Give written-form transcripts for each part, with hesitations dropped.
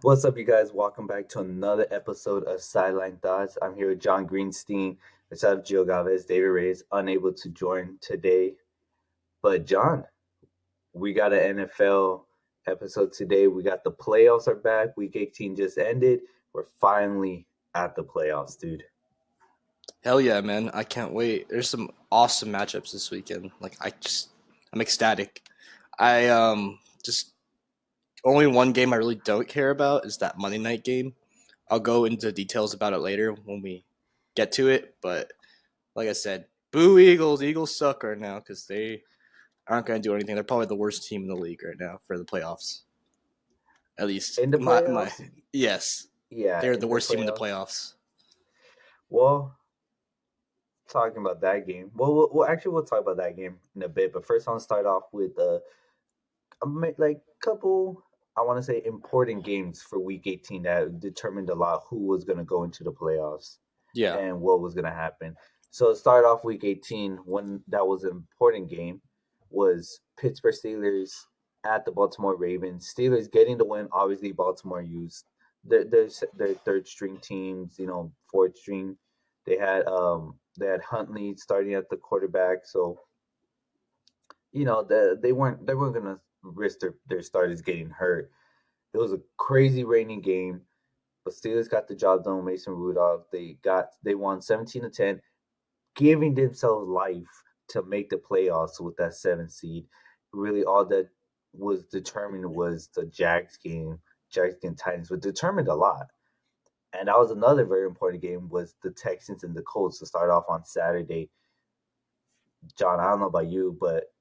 What's up, you guys? Welcome back to another episode of Sideline Thoughts. I'm here with John Greenstein, instead of Gio Galvez. David Reyes unable to join today, but John, we got an NFL episode today. We got the playoffs are back. Week 18 just ended. We're finally at the playoffs, dude. Hell yeah, man. I can't wait. There's some awesome matchups this weekend. I'm ecstatic. I just only one game I really don't care about is that Monday night game. I'll go into details about it later when we get to it, but like I said, boo Eagles. Eagles suck right now cuz they aren't going to do anything. They're probably the worst team in the league right now for the playoffs. At least In the my playoffs? yes. Yeah, They're the in the worst team in the playoffs. playoffs. Well, talking about that game. We'll talk about that game in a bit. But first, I want to start off with like couple, I want to say, important games for Week 18 that determined a lot who was going to go into the playoffs Yeah. and what was going to happen. So start off Week 18, one that was an important game was Pittsburgh Steelers at the Baltimore Ravens. Steelers getting the win. Obviously, Baltimore used their third string teams, fourth string. They had Huntley starting at the quarterback, so they weren't gonna risk their starters getting hurt. It was a crazy raining game, but Steelers got the job done with Mason Rudolph. They won 17-10, giving themselves life to make the playoffs with that 7th seed. Really, all that was determined was the Jags game. Jags and Titans was determined a lot. And that was another very important game was the Texans and the Colts to start off on Saturday. John, I don't know about you, but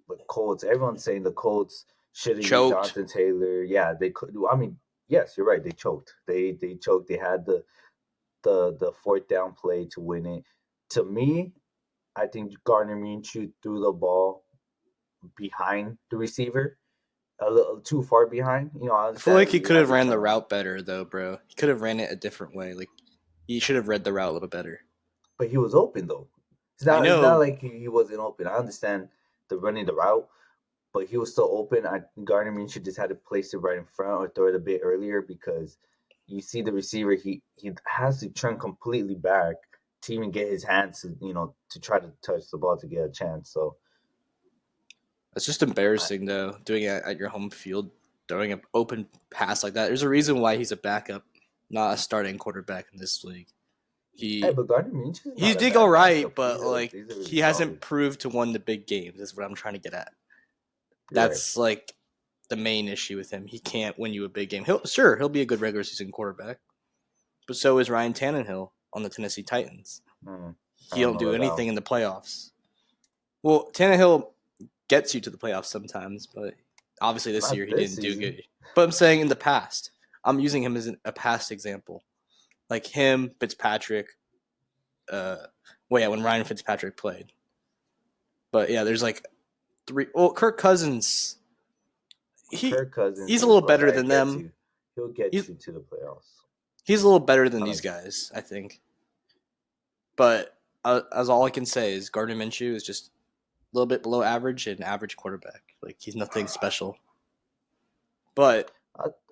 the Colts, everyone's saying the Colts should have used Choked. Jonathan Taylor. Yeah, they could. I mean, yes, you're right. They choked. They choked. They had the fourth down play to win it. To me, I think Gardner Minshew threw the ball behind the receiver, a little too far behind. I I feel like understand he you could have have the ran the turnover, route better, though, bro. He could have ran it a different way. Like, he should have read the route a little better. but he was open though. It's I not. It's not know. like he wasn't open. I understand the running the route, but he was still open. Gardner Minshew just had to place it right in front or throw it a bit earlier because you see the receiver, he has to turn completely back to even get his hands to try to touch the ball to get a chance. So It's just I, embarrassing, though, doing it at your home field, throwing an open pass like that. There's a reason why he's a backup, not a starting quarterback in this league. hey, He but Gardner Minshew is he not a did all bad right, backup. but He's a really he hasn't solid. proved to win the big games. Is what I'm trying to get at. You're right. That's like the main issue with him. He can't win you a big game. He'll be a good regular season quarterback, but so is Ryan Tannehill on the Tennessee Titans. I He don't don't know do about anything in the playoffs. Well, Tannehill gets you to the playoffs sometimes, but obviously that. this year Not he this didn't do season. good. But I'm saying in the past, I'm using him as a past example, like him, Fitzpatrick. Uh, well, yeah, when Ryan Fitzpatrick played. But yeah, there's like three. Well, Kirk Cousins, he Kirk Cousins he's a is little like better that. than Gets them. you. He'll get He's you to the playoffs. he's a little better than these Honestly. guys, I think. But as all I can say is Gardner Minshew is just a little bit below average and average quarterback. Like he's nothing special. But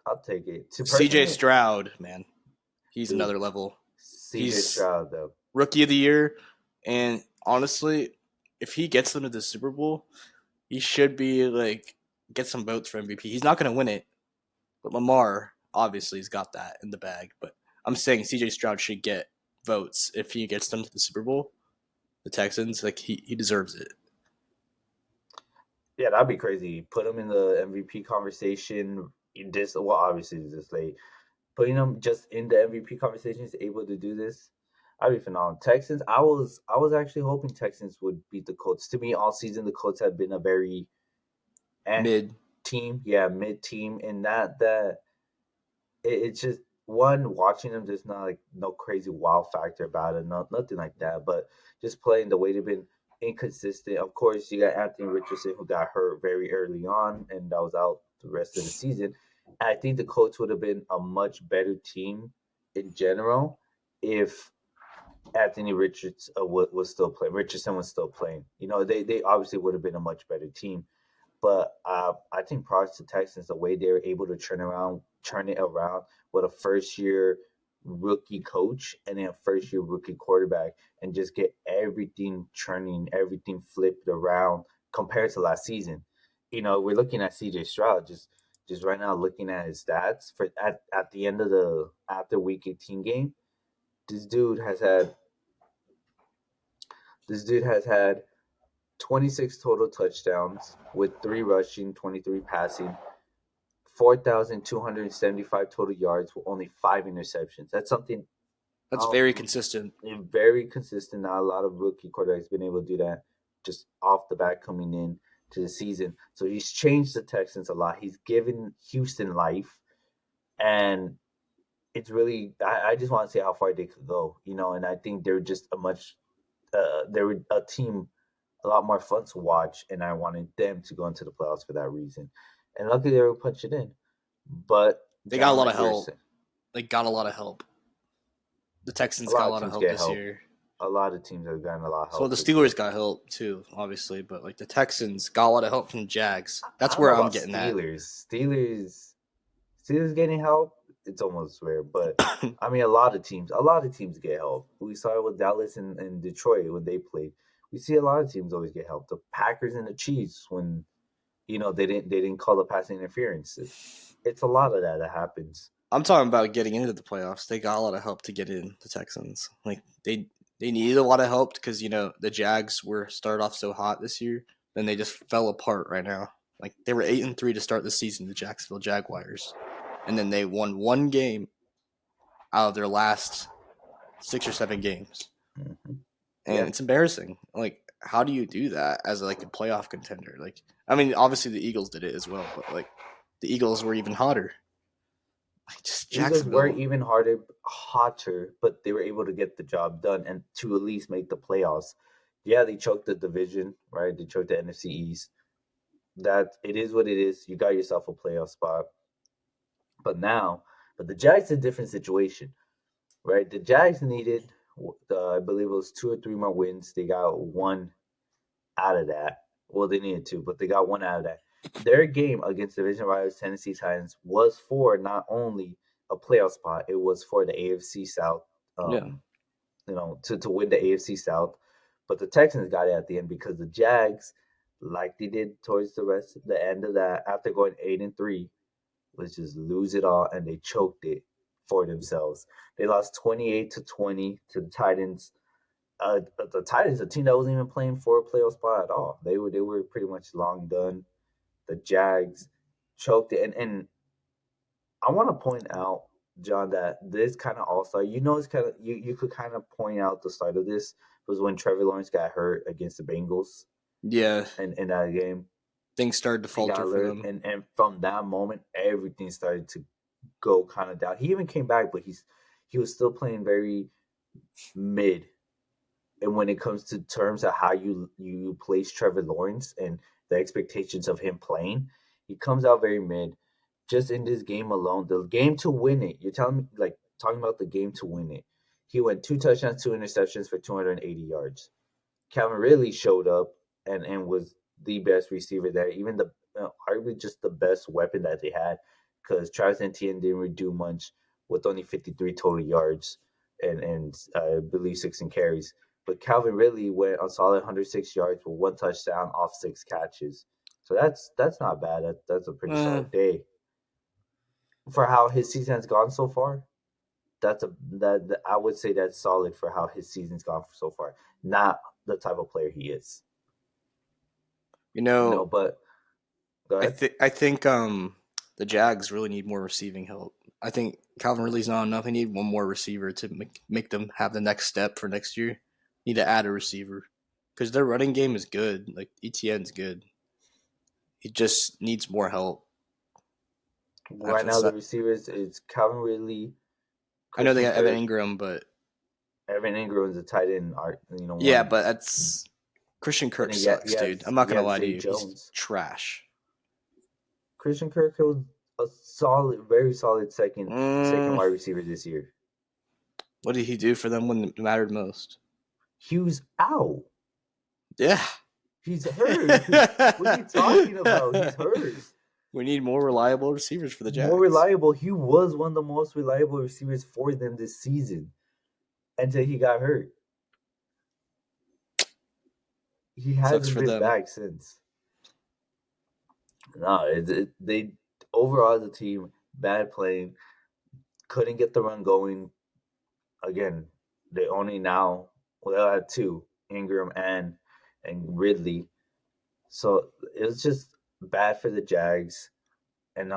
I'll take it. To CJ personally, Stroud, man, he's dude, another level. CJ He's Stroud though. rookie of the year, and honestly, if he gets them to the Super Bowl, he should be like get some votes for MVP. He's not going to win it, but Lamar obviously has got that in the bag. But I'm saying CJ Stroud should get votes if he gets them to the Super Bowl. The Texans, like he deserves it. Yeah, that'd be crazy. Put him in the MVP conversation. Obviously it's this late. Putting him just in the MVP conversation is able to do this. I'd be phenomenal. Texans. I was actually hoping Texans would beat the Colts. To me, all season the Colts have been a very Mid. team. Yeah, mid team, and it's just one watching them. There's not like no crazy wow factor about it. Nothing like that. But just playing the way they've been inconsistent. Of course, you got Anthony Richardson who got hurt very early on, and that was out the rest of the season. And I think the Colts would have been a much better team in general if Anthony was still playing. Richardson was still playing. They obviously would have been a much better team. But I think props to Texans the way they were able to turn it around with a first year rookie coach and then a first year rookie quarterback and just get everything churning, everything flipped around compared to last season. We're looking at CJ Stroud just right now looking at his stats for at the end of the after week 18 game. This dude has had this dude has had 26 total touchdowns with 3 rushing, 23 passing, 4,275 total yards with only 5 interceptions. That's something That's very consistent. very consistent. Not a lot of rookie quarterbacks been able to do that just off the bat coming in to the season. So he's changed the Texans a lot. He's given Houston life, and it's really I just want to see how far they could go, and I think they're just they're a team a lot more fun to watch, and I wanted them to go into the playoffs for that reason. And luckily they were punch it in. But They got a John, lot like of you were help. saying, They got a lot of help. The a Texans got lot a of lot of teams help get this help. year. A lot of teams have gotten a lot of So help the this year. Steelers got help too, obviously, but like the Texans got a lot of help from the Jags. I That's don't know where I'm about getting Steelers getting help. It's almost rare, but at. I mean, a lot of teams get help. We saw it with Dallas and Detroit when they played. We see a lot of teams always get help. The Packers and the Chiefs when they didn't call the passing interference. It's a lot of that happens. I'm talking about getting into the playoffs. They got a lot of help to get in. The Texans, like they needed a lot of help because the Jags were started off so hot this year, then they just fell apart right now. Like they were 8-3 to start the season, the Jacksonville Jaguars, and then they won one game out of their last 6 or 7 games, Hmm. and Yeah, it's embarrassing. Like, how do you do that as like a playoff contender? Like, I mean, obviously the Eagles did it as well, but like the Eagles were even hotter. Like, just Eagles were Jacksonville. even hotter, but they were able to get the job done and to at least make the playoffs. Yeah, they choked the division, right? They choked the NFC East. That it is what it is. You got yourself a playoff spot. But now, but the Jags a different situation, right? The Jags needed, I believe it was 2 or 3 more wins. They got one out of that. Well, they needed two, but they got one out of that. Their game against division rivals Tennessee Titans was for not only a playoff spot, it was for the AFC South. Yeah. Um, to win the AFC South. But the Texans got it at the end because the Jags, like they did towards the end of that, after going 8-3, was just lose it all and they choked it for themselves. They lost 28-20 to the Titans. The Titans, a team that wasn't even playing for a playoff spot at all. They were pretty much long done. The Jags choked it, and I want to point out, John, that this kind of all star. It's kind of you could kind of point out the start of this was when Trevor Lawrence got hurt against the Bengals Yeah. in that game. Things started to He got falter for hurt, them. and from that moment, everything started to go kind of down. He even came back, but he was still playing very mid. And when it comes to terms of how you place Trevor Lawrence and the expectations of him playing, he comes out very mid. Just in this game alone, the game to win it. You're telling me like talking about the game to win it. He went 2 touchdowns, 2 interceptions for 280 yards. Calvin Ridley showed up and was the best receiver there, even arguably just the best weapon that they had, because Travis Etienne didn't really do much with only 53 total yards and I believe 16 carries. But Calvin Ridley went a solid 106 yards with 1 touchdown off 6 catches. So that's not bad. That's a pretty Uh, solid day for how his season has gone so far. I would say that's solid for how his season's gone so far. Not the type of player he is. you know, But go ahead. I think the Jags really need more receiving help. I think Calvin Ridley's not enough. They need one more receiver to make them have the next step for next year. Need to add a receiver because their running game is good. Like ETN's good. He just needs more help. Right now, the receivers is Calvin Ridley, I know they Christian got Evan Kirk, Ingram, but Evan Ingram is a tight end. yeah, One, but that's Christian and Kirk then sucks, dude. I'm not you gonna have lie to Zay you. He's Jones. trash. Christian Kirk was a solid, very solid second Mm, wide receiver this year. what did he do for them when it mattered most? He was out. Yeah. He's hurt. What are you talking about? He's hurt. We need more reliable receivers for the More Jags. reliable. He was one of the most reliable receivers for them this season until he got hurt. He Sucks hasn't for been them. back since. No, they overall as a team, bad playing, couldn't get the run going. Again, they only now well had two, Ingram and Ridley. So it was just bad for the Jags, and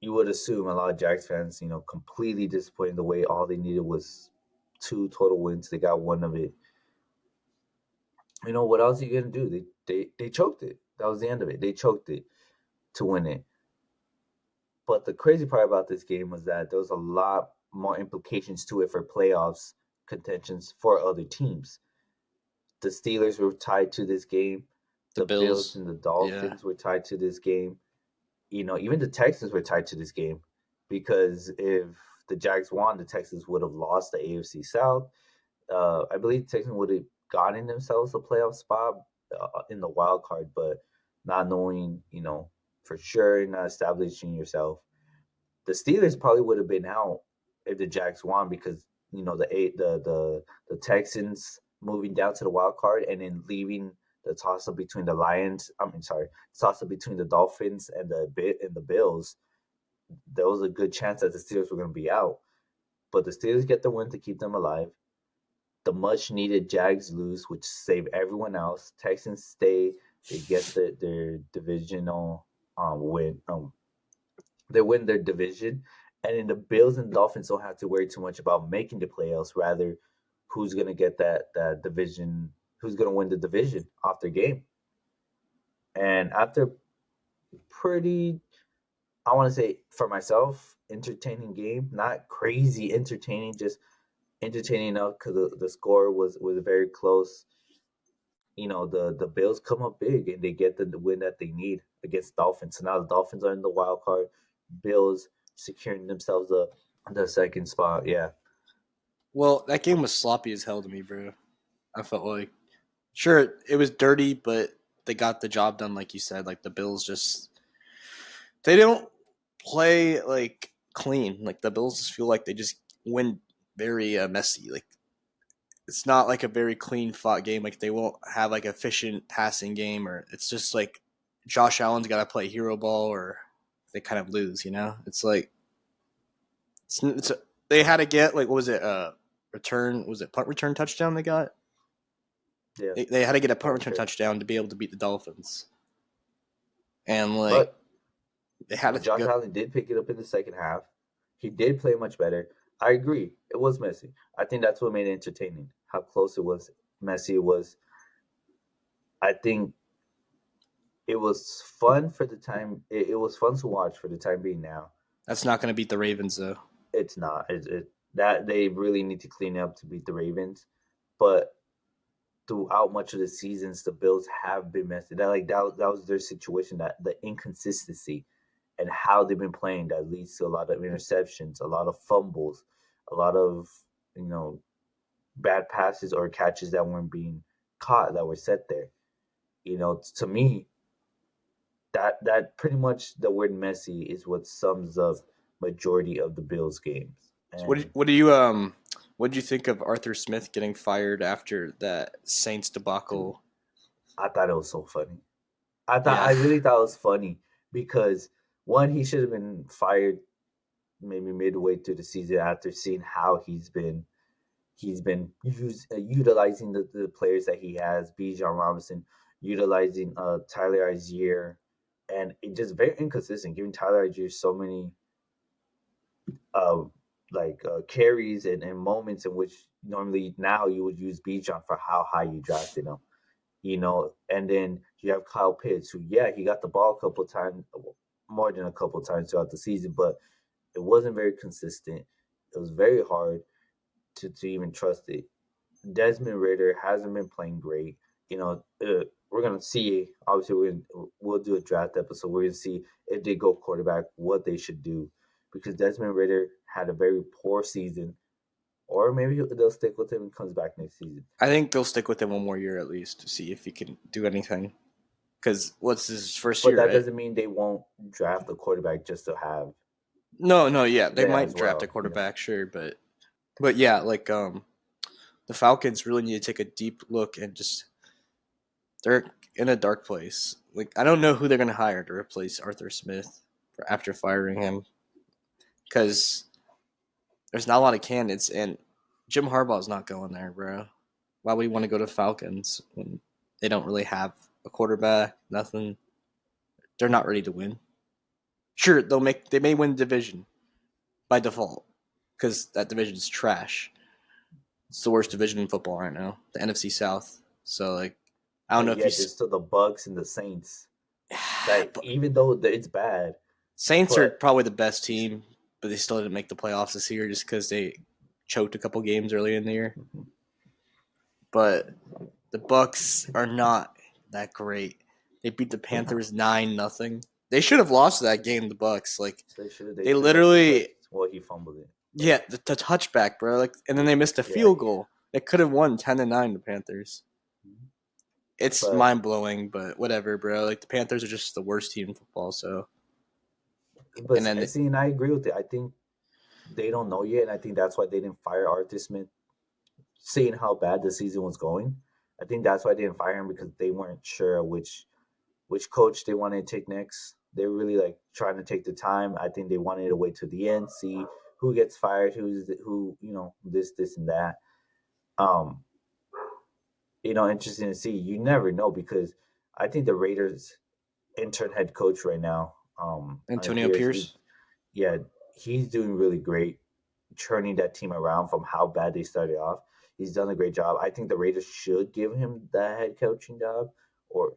you would assume a lot of Jags fans, completely disappointed the way all they needed was two total wins. They got one of it. What else are you gonna do? They choked it. That was the end of it. They choked it to win it. But the crazy part about this game was that there was a lot more implications to it for playoffs contentions for other teams. The Steelers were tied to this game. The The Bills Bills. and the Yeah. Dolphins were tied to this game. Even the Texans were tied to this game because if the Jags won, the Texans would have lost the AFC South. I believe the Texans would have gotten themselves a playoff spot in the wild card, but not knowing, for sure, not establishing yourself. The Steelers probably would have been out if the Jags won because the Texans moving down to the wild card and then leaving the toss up between the Lions. I mean, sorry, toss up between the Dolphins and the Bills. There was a good chance that the Steelers were going to be out, but the Steelers get the win to keep them alive. The much needed Jags lose, which save everyone else. Texans stay. They get their divisional win. They win their division, and then the Bills and Dolphins don't have to worry too much about making the playoffs. Rather, who's gonna get that division? Who's gonna win the division off their game? And after pretty, I want to say for myself, entertaining game, not crazy entertaining, just entertaining enough because the score was very close. The Bills come up big and they get the win that they need against Dolphins. So now the Dolphins are in the wild card. Bills securing themselves the second spot. Yeah, Well, that game was sloppy as hell to me, bro. I felt like sure it was dirty, but they got the job done, like you said. Like the Bills just they don't play like clean. Like the Bills just feel like they just win very messy. Like it's not like a very clean fought game. Like they won't have like efficient passing game, or it's just like Josh Allen's got to play hero ball, or they kind of lose. It's like they had to get like what was it? Return was it punt return touchdown they got? yeah, They had to get a punt punt return return. touchdown to be able to beat the Dolphins, and like But they had to Josh go. Allen did pick it up in the second half. He did play much better. I agree. It was messy. I think that's what made it entertaining. How close it was, messy it was. I think it was fun for the time. It was fun to watch for the time being. Now That's not going to beat the Ravens though. it's not. That they really need to clean up to beat the Ravens. But throughout much of the seasons, the Bills have been messy. That was their situation. That the inconsistency and how they've been playing that leads to a lot of interceptions, a lot of fumbles, a lot of you know bad passes or catches that weren't being caught that were set there. To me, that pretty much the word messy is what sums up majority of the Bills games. So And what did you think of Arthur Smith getting fired after that Saints dude, debacle? I thought it was so funny. I Yeah, really thought it was funny because one, he should have been fired maybe midway through the season after seeing how he's been utilizing the players that he has, Bijan Robinson, utilizing Tyler Algier, and it just very inconsistent, giving Tyler Algier so many uh, carries and moments in which normally now you would use Bijan for how high you drafted him. And then you have Kyle Pitts, who, yeah, he got the ball a couple times, more than a couple times throughout the season, but it wasn't very consistent. It was very hard to even trust it. Desmond Ritter hasn't been playing great. We're gonna see. Obviously, we'll do a draft episode. We're gonna see if they go quarterback, what they should do, because Desmond Ritter had a very poor season, or maybe they'll stick with him and comes back next season. I think they'll stick with him one more year at least to see if he can do anything. because what's his first But year, that right? doesn't mean they won't draft a quarterback just to have No, no, yeah, they there might as draft a well. quarterback, sure, but yeah, like the Falcons really need to take a deep look and just they're in a dark place. Like I don't know who they're gonna hire to replace Arthur Smith after firing him because there's not a lot of candidates, and Jim Harbaugh's not going there, bro. Why would he want to go to Falcons when they don't really have a quarterback? Nothing. They're not ready to win. Sure, they may win the division by default because that division's trash. It's the worst division in football right now, the NFC South. So like, I don't know But if you. yet there's still the Bucks and the Saints. That But even though it's bad, Saints are but probably the best team, but they still didn't make the playoffs this year just because they choked a couple games early in the year. But the Bucks are not that great. They beat the Panthers 9-0. They should have lost that game. The Bucks, like they they should have because literally, well he fumbled it. yeah, the touchback, bro. Like, and then they missed a Yeah, field goal. They could have won 10-9. The Panthers. It's but mind blowing, but whatever, bro. Like the Panthers are just the worst team in football. So, but and then see, and I agree with it. I think they don't know yet, and I think that's why they didn't fire Arthur Smith, seeing how bad the season was going. I think that's why they didn't fire him because they weren't sure which coach they wanted to take next. They were really like trying to take the time. I think they wanted to wait to the end, see who gets fired, who this and that. Um, Interesting to see. You never know because I think the Raiders intern head coach right now, Antonio Pierce, he Pierce. yeah, he's doing really great, turning that team around from how bad they started off. He's done a great job. I think the Raiders should give him the head coaching job, or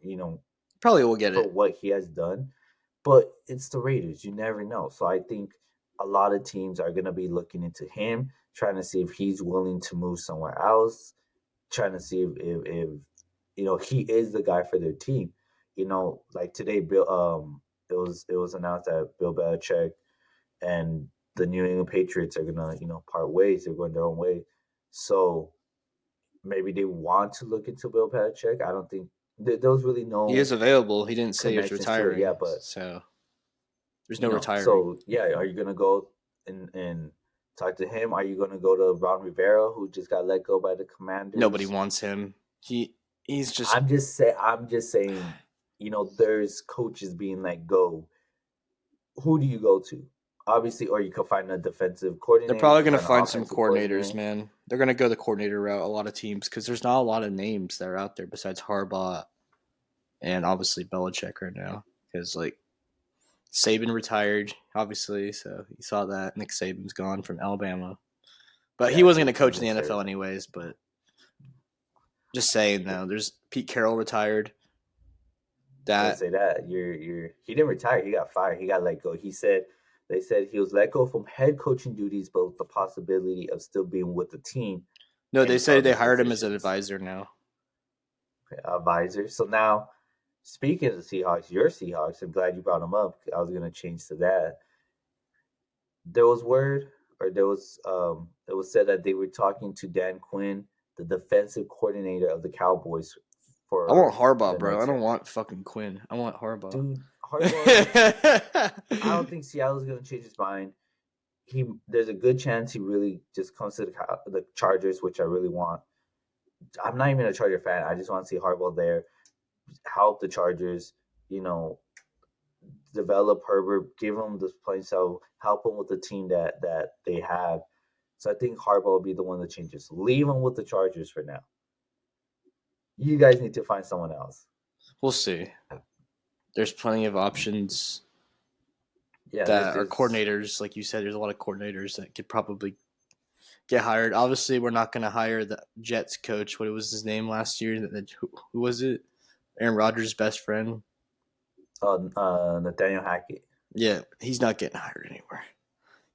Probably will get for it. what he has done. But it's the Raiders. You never know. So I think a lot of teams are going to be looking into him, trying to see if he's willing to move somewhere else, trying to see if he is the guy for their team. Like today, Bill. It was announced that Bill Belichick and the New England Patriots are gonna part ways. They're going their own way. So maybe they want to look into Bill Belichick. I don't think there was really He is no available. He didn't say he was connections to it. Yeah, retiring, but so there's no retiring. so yeah, are you gonna go and talk to him? Are you gonna go to Ron Rivera, who just got let go by the Nobody Commanders? wants him. He's just I'm just saying, there's coaches being let go. Who do you go to? Obviously, or you could find a defensive they're coordinator, you probably could gonna find an find some offensive coordinators, coordinator. man. They're gonna go the coordinator route. A lot of teams because there's not a lot of names that are out there besides Harbaugh and obviously Belichick right now. Because like Saban retired, obviously, so you saw that Nick Saban's gone from Alabama, but he Yeah, wasn't gonna he coach in the gets NFL hurt. anyways. But just saying though, there's Pete Carroll retired. I would That say that he didn't retire. He got fired. He got let go. They said he was let go from head coaching duties, but with the possibility of still being with the team no, they in said they other hired him as an positions. advisor now. Advisor. So now, speaking of the Seahawks, your Seahawks, I'm glad you brought them up. I was going to change to that. There was word, or it was said that they were talking to Dan Quinn, the defensive coordinator of the Cowboys, I want for Harbaugh, the bro. I next don't want fucking Quinn. I want Harbaugh. dude. Harbaugh, I don't think Seattle's going to change his mind. There's a good chance he really just comes to the Chargers, which I really want. I'm not even a Charger fan. I just want to see Harbaugh there, help the Chargers, you know, develop Herbert, give him this playing style, help him with the team that they have. So I think Harbaugh will be the one that changes. Leave him with the Chargers for now. You guys need to find someone else. We'll see. There's plenty of options Yeah, that are there's coordinators. Like you said, there's a lot of coordinators that could probably get hired. Obviously, we're not going to hire the Jets coach. What was his name last year? Who was it? Aaron Rodgers' best friend. Nathaniel Hackett. Yeah, he's not getting hired anywhere.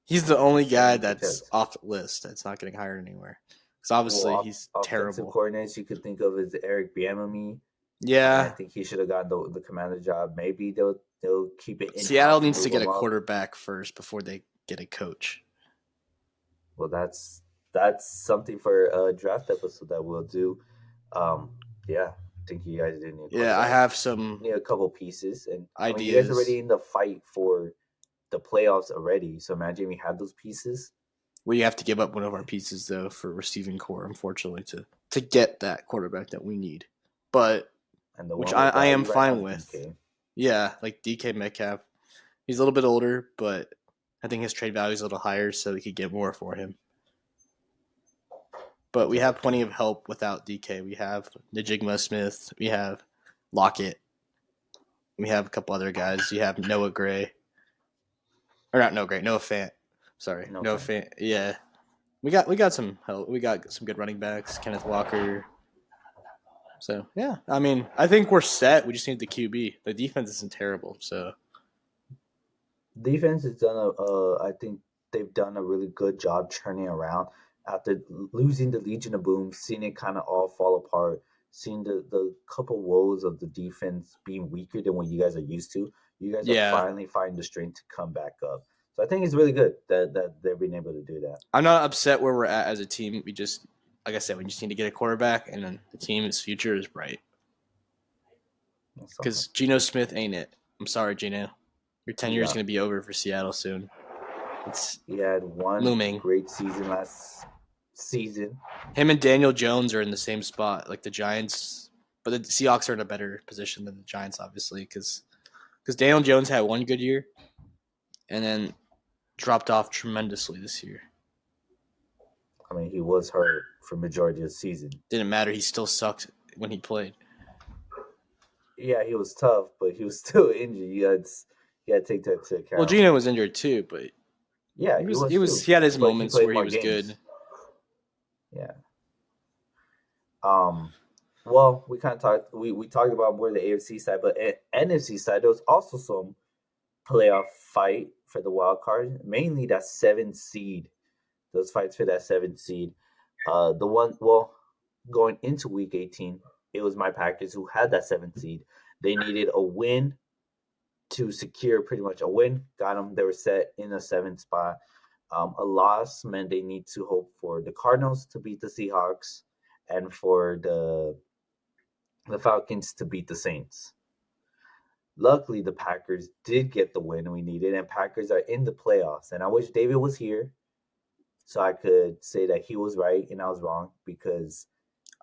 He's the only guy Shame that's because off the list that's not getting hired anywhere. Because well, obviously he's offensive terrible. coordinators you could think of is Eric Bieniemy, and I Yeah, think he should have gotten the commander job. Maybe they'll keep it in Seattle house and needs to move get a him up. quarterback first before they get a coach. Well, that's something for a draft episode that we'll do. Um, yeah. think you guys do need a Yeah, I quarterback. have some Need a couple pieces, and I mean, you guys are ideas. already in the fight for the playoffs already. So imagine we had those pieces, We have to give up one of our pieces though for receiving core, unfortunately, to get that quarterback that we need. But and the which one with I am value right now fine is with. DK. Yeah, like DK Metcalf. He's a little bit older, but I think his trade value is a little higher, so we could get more for him. But we have Exactly. plenty of help without DK. We have Najigma Smith. We have Lockett. We have a couple other guys. You have Noah Gray. Or not Noah Gray, Noah Fant. Sorry. No Noah fan. Fant. Yeah. We got some help. We got some good running backs. Kenneth Walker. So yeah. I mean, I think we're set. We just need the QB. The defense isn't terrible, so Defense has done I think they've done a really good job turning around after losing the Legion of Boom, seeing it kind of all fall apart, seeing the couple woes of the defense being weaker than what you guys are used to. You guys are yeah. finally finding the strength to come back up. So I think it's really good that they've been able to do that. I'm not upset where we're at as a team. We just like I said, we just need to get a quarterback and then the team's future is bright. That's something. Because Geno Smith ain't it. I'm sorry, Geno. Your tenure is Yeah, going to be over for Seattle soon. It's he had one looming. great season last season. Him and Daniel Jones are in the same spot, like the Giants, but the Seahawks are in a better position than the Giants, obviously, because Daniel Jones had one good year and then dropped off tremendously this year. I mean, he was hurt for majority of the season. Didn't matter; he still sucked when he played. Yeah, he was tough, but he was still injured. You got to take that into Well, account. Geno was injured too, but Yeah, he he was was he was too, he had his but he moments played where he more was games. good. Yeah. Um. Well, we kind of talked. We talked about more the AFC side, but NFC side, there was also some playoff fight for the wild card. Mainly that seventh seed. Those fights for that seventh seed. The one. Well, going into Week 18, it was my Packers who had that seventh seed. They needed a win to secure pretty much a win. Got them. They were set in a seventh spot. A loss meant they need to hope for the Cardinals to beat the Seahawks and for the Falcons to beat the Saints. Luckily, the Packers did get the win we needed, and Packers are in the playoffs. And I wish David was here so I could say that he was right and I was wrong because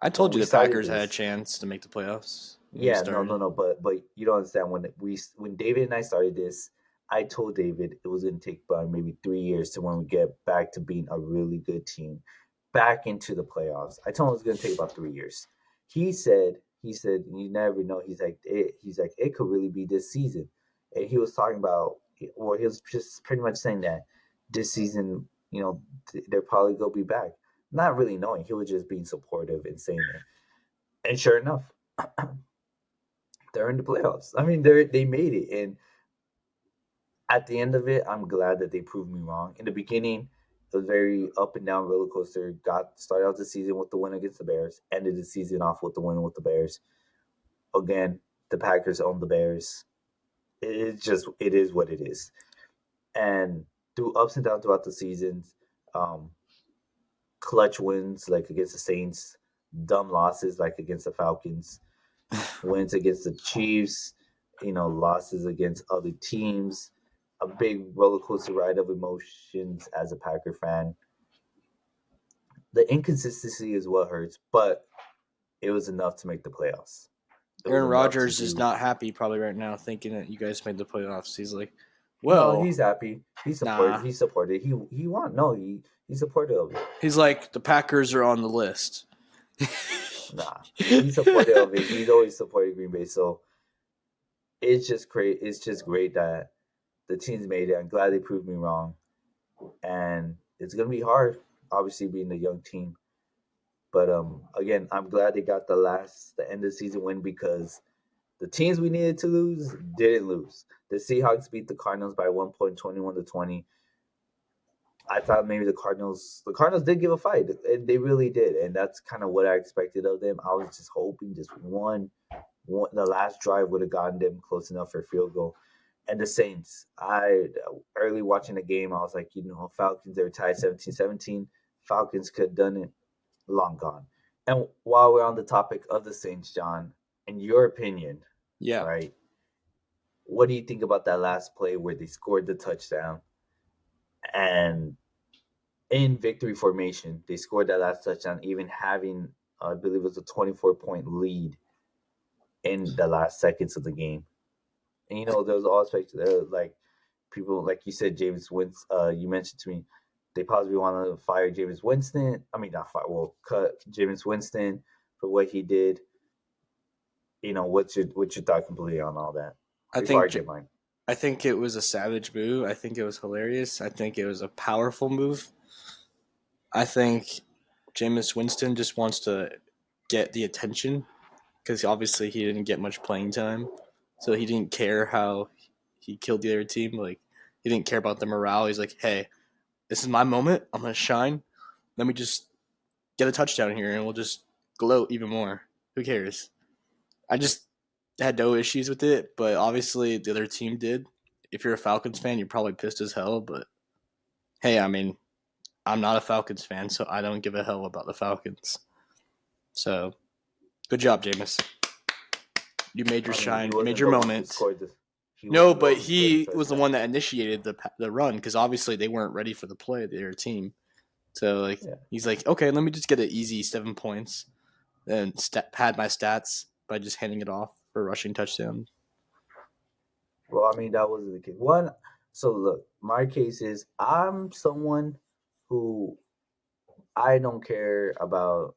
I when told you we the started Packers had a this, chance to make the playoffs when we yeah, no, started. no, no. But you don't understand when David and I started this, I told David it was going to take about maybe 3 years to when we get back to being a really good team, back into the playoffs. I told him it was going to take about 3 years. He said you never know. He's like it could really be this season, and he was talking about well, he was just pretty much saying that this season, they're probably gonna be back. Not really knowing, he was just being supportive and saying it. And sure enough, they're in the playoffs. I mean, they made it, and at the end of it, I'm glad that they proved me wrong. In the beginning, it was very up and down roller coaster. Got started out the season with the win against the Bears, ended the season off with the win with the Bears. Again, the Packers own the Bears. It is what it is. And through ups and downs throughout the seasons, um, clutch wins like against the Saints, dumb losses like against the Falcons, wins against the Chiefs, losses against other teams, a big roller coaster ride of emotions as a Packer fan. The inconsistency is what hurts, but it was enough to make the playoffs. It was Aaron enough to Rodgers is do. not happy probably right now, thinking that you guys made the playoffs. He's like, No, well, he's happy. He supported. nah. He supported. He won. No, he supported of it. He's like, the Packers are on the list. Nah, he supported of it. He's always supported Green Bay. So it's just great. It's just great that the teams made it. I'm glad they proved me wrong, and it's gonna be hard, obviously being a young team. But again, I'm glad they got the end of the season win because the teams we needed to lose didn't lose. The Seahawks beat the Cardinals by 1 point, 21-20. I thought maybe the Cardinals did give a fight. They really did, and that's kind of what I expected of them. I was just hoping just one the last drive would have gotten them close enough for a field goal. And the Saints, I early watching the game, I was like, Falcons, they were tied 17-17. Falcons could have done it, long gone. And while we're on the topic of the Saints, John, in your opinion, Yeah, right? What do you think about that last play where they scored the touchdown and in victory formation, they scored that last touchdown, even having, I believe it was a 24-point lead in the last seconds of the game. And, there was all aspects like people, like you said, James Winston, you mentioned to me, they possibly want to fire James Winston. I mean, not fire, well, cut James Winston for what he did. What's your thought completely on all that I before I think give mine? I think it was a savage move. I think it was hilarious. I think it was a powerful move. I think Jameis Winston just wants to get the attention because obviously he didn't get much playing time, so he didn't care how he killed the other team. Like he didn't care about the morale. He's like, "Hey, this is my moment. I'm gonna shine. Let me just get a touchdown here, and we'll just gloat even more. Who cares?" I just had no issues with it, but obviously the other team did. If you're a Falcons fan, you're probably pissed as hell. But hey, I mean, I'm not a Falcons fan, so I don't give a hell about the Falcons. So good job, Jameis. You made your I mean, he shine. You made wasn't your the one who moment. scored this. He No, wasn't the but one who scored the he was the touchdown. one that initiated the run because obviously they weren't ready for the play. Their team. So like Yeah. he's like, okay, let me just get an easy 7 points and pad my stats by just handing it off for a rushing touchdown. Well, I mean, that wasn't the case. So look, my case is I'm someone who I don't care about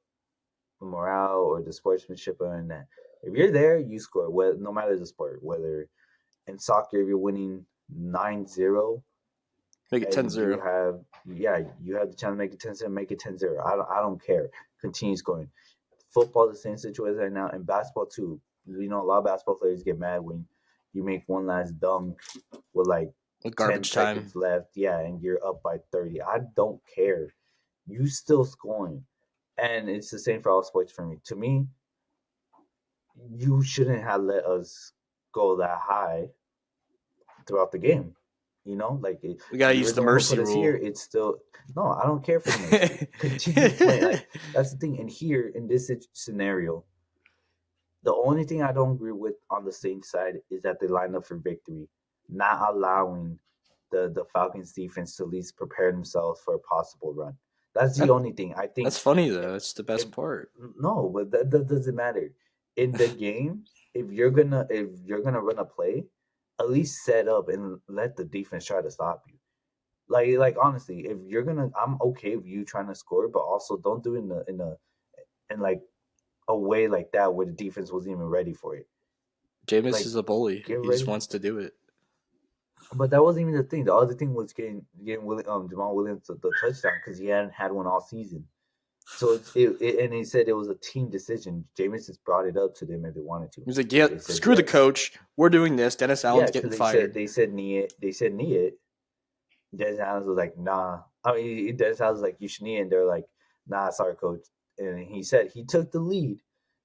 the morale or the sportsmanship or any that. If you're there, you score. No matter the sport, whether in soccer if you're winning 9-0 Make it and you 10-0. have you have the chance to make it 10-0, make it 10-0. I don't care. Continue scoring. Football the same situation right now, and basketball too. A lot of basketball players get mad when you make one last dunk with like With 10 garbage time. seconds left, yeah, and you're up by 30. I don't care. You still scoring. And it's the same for all sports for me. To me, you shouldn't have let us go that high throughout the game. Like We gotta you were use the the one who mercy put us here. rule. It's still no. I don't care for the mercy. Continue playing. Like that's the thing. And here in this scenario, the only thing I don't agree with on the Saints side is that they line up for victory, not allowing the Falcons defense to at least prepare themselves for a possible run. That's the that, only thing I that's think. funny though. That's the If, best part. no, but that doesn't matter in the game. If you're gonna run a play, at least set up and let the defense try to stop you. Like honestly, if you're gonna, I'm okay with you trying to score, but also don't do it in like a way like that where the defense wasn't even ready for it. Jameis Like is a bully. get He just ready. wants to do it. But that wasn't even the thing. The other thing was getting Jamal Williams the touchdown because he hadn't had one all season. So and he said it was a team decision. Jameis just brought it up to them if they wanted to. He's like, yeah, They said screw the yes. coach. We're doing this. Dennis Yeah, Allen's because getting they said fired. they said knee it. They said knee it. Dennis Allen was like, nah. I mean, Dennis Allen was like, you should knee it. And they're like, nah, sorry, coach. And he said he took the lead.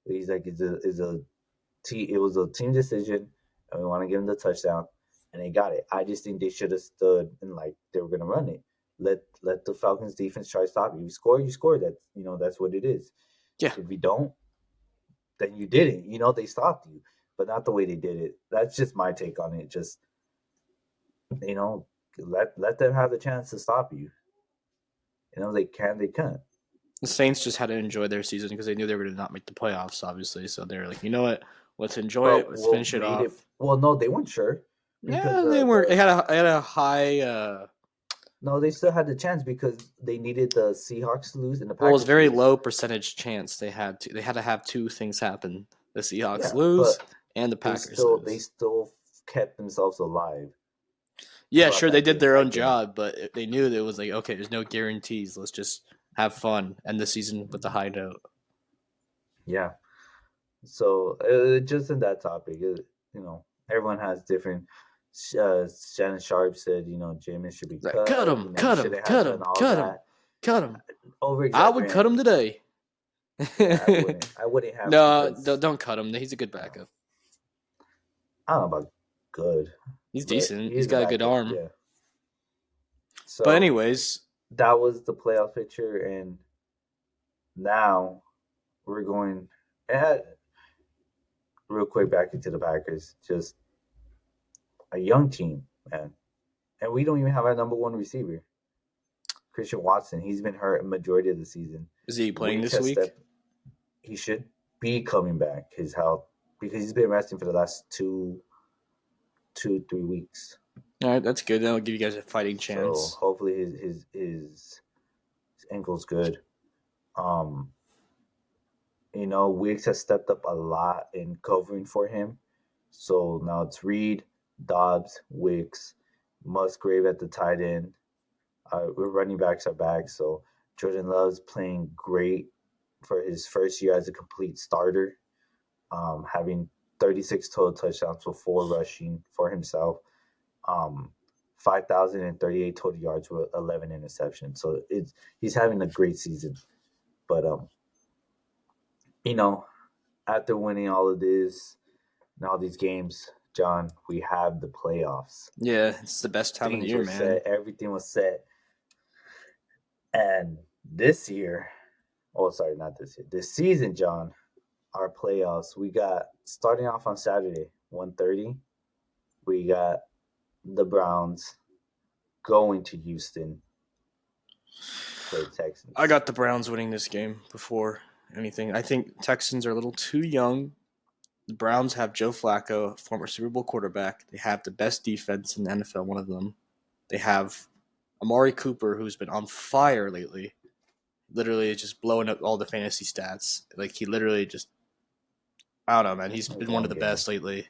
He's like, it was a team decision, and we want to give them the touchdown, and they got it. I just think they should have stood and like they were gonna run it. Let the Falcons defense try to stop you. You score, you score. That's what it is. Yeah, If you don't, then you didn't. They stopped you, but not the way they did it. That's just my take on it. Just you know, let them have the chance to stop you. They can, they can't. the Saints just had to enjoy their season because they knew they were going to not make the playoffs, obviously. So they're like, you know what? Let's enjoy it. But Let's what finish it made it? off. Well, no, they weren't sure because Yeah, they weren't. They had a high. no, they still had the chance because they needed the Seahawks to lose and the Well, it was Packers to very lose. low percentage chance they had to have two things happen: the Seahawks Yeah, lose but and the they Packers still they lose. still kept themselves alive Yeah, throughout sure, they that did game. their I own think. job, but they knew that it was like, okay, there's no guarantees. Let's just have fun, end the season with a high note. Yeah. So just in that topic, everyone has different. Shannon Sharp said, Jameis should be Like, cut cut. him, He cut him, shouldn't have cut done him, all cut him, that. cut him. Over I would cut exaggerating. him today. Yeah, I wouldn't. I wouldn't have No, because don't cut him. He's a good backup. I don't know about good, He's but decent. he He's is a got a good backup. arm. Yeah. But So anyways, that was the playoff picture, and now we're going. And real quick back into the Packers. Just a young team, man. And we don't even have our number one receiver, Christian Watson. He's been hurt a majority of the season. Is he playing Wicks this has week? stepped. He should be coming back. His health because he's been resting for the last 3 weeks. All right, that's good. That'll give you guys a fighting So chance. hopefully his ankle's good. Um, Wicks has stepped up a lot in covering for him. So now it's Reed, Dobbs, Wicks, Musgrave at the tight end. We're running backs are back. So Jordan Love's playing great for his first year as a complete starter, having 36 total touchdowns with 4 rushing for himself, 5,038 total yards with 11 interceptions. So he's having a great season. But you know, after winning all of this and all these games, John, we have the playoffs. Yeah, it's the best time of the Things year, were man. set, everything was set. And this year, oh sorry, not this year. This season, John, our playoffs, we got starting off on Saturday, 1:30. We got the Browns going to Houston to play the I Texans. got the Browns winning this game before anything. I think Texans are a little too young. The Browns have Joe Flacco, former Super Bowl quarterback. They have the best defense in the NFL, one of them. They have Amari Cooper, who's been on fire lately. Literally just blowing up all the fantasy stats. Like he literally just I don't know, man. He's With been one of one the game. best lately.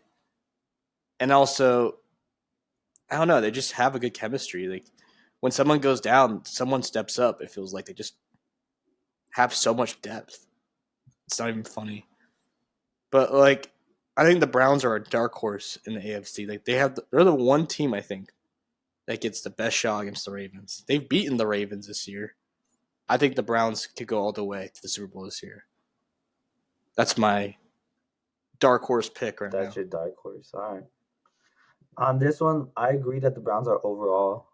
And also, I don't know, they just have a good chemistry. Like when someone goes down, someone steps up. It feels like they just have so much depth. It's not even funny. But like I think the Browns are a dark horse in the AFC. Like they're the one team I think that gets the best shot against the Ravens. They've beaten the Ravens this year. I think the Browns could go all the way to the Super Bowl this year. That's my dark horse pick right That's now. your dark horse. All right. On this one, I agree that the Browns are overall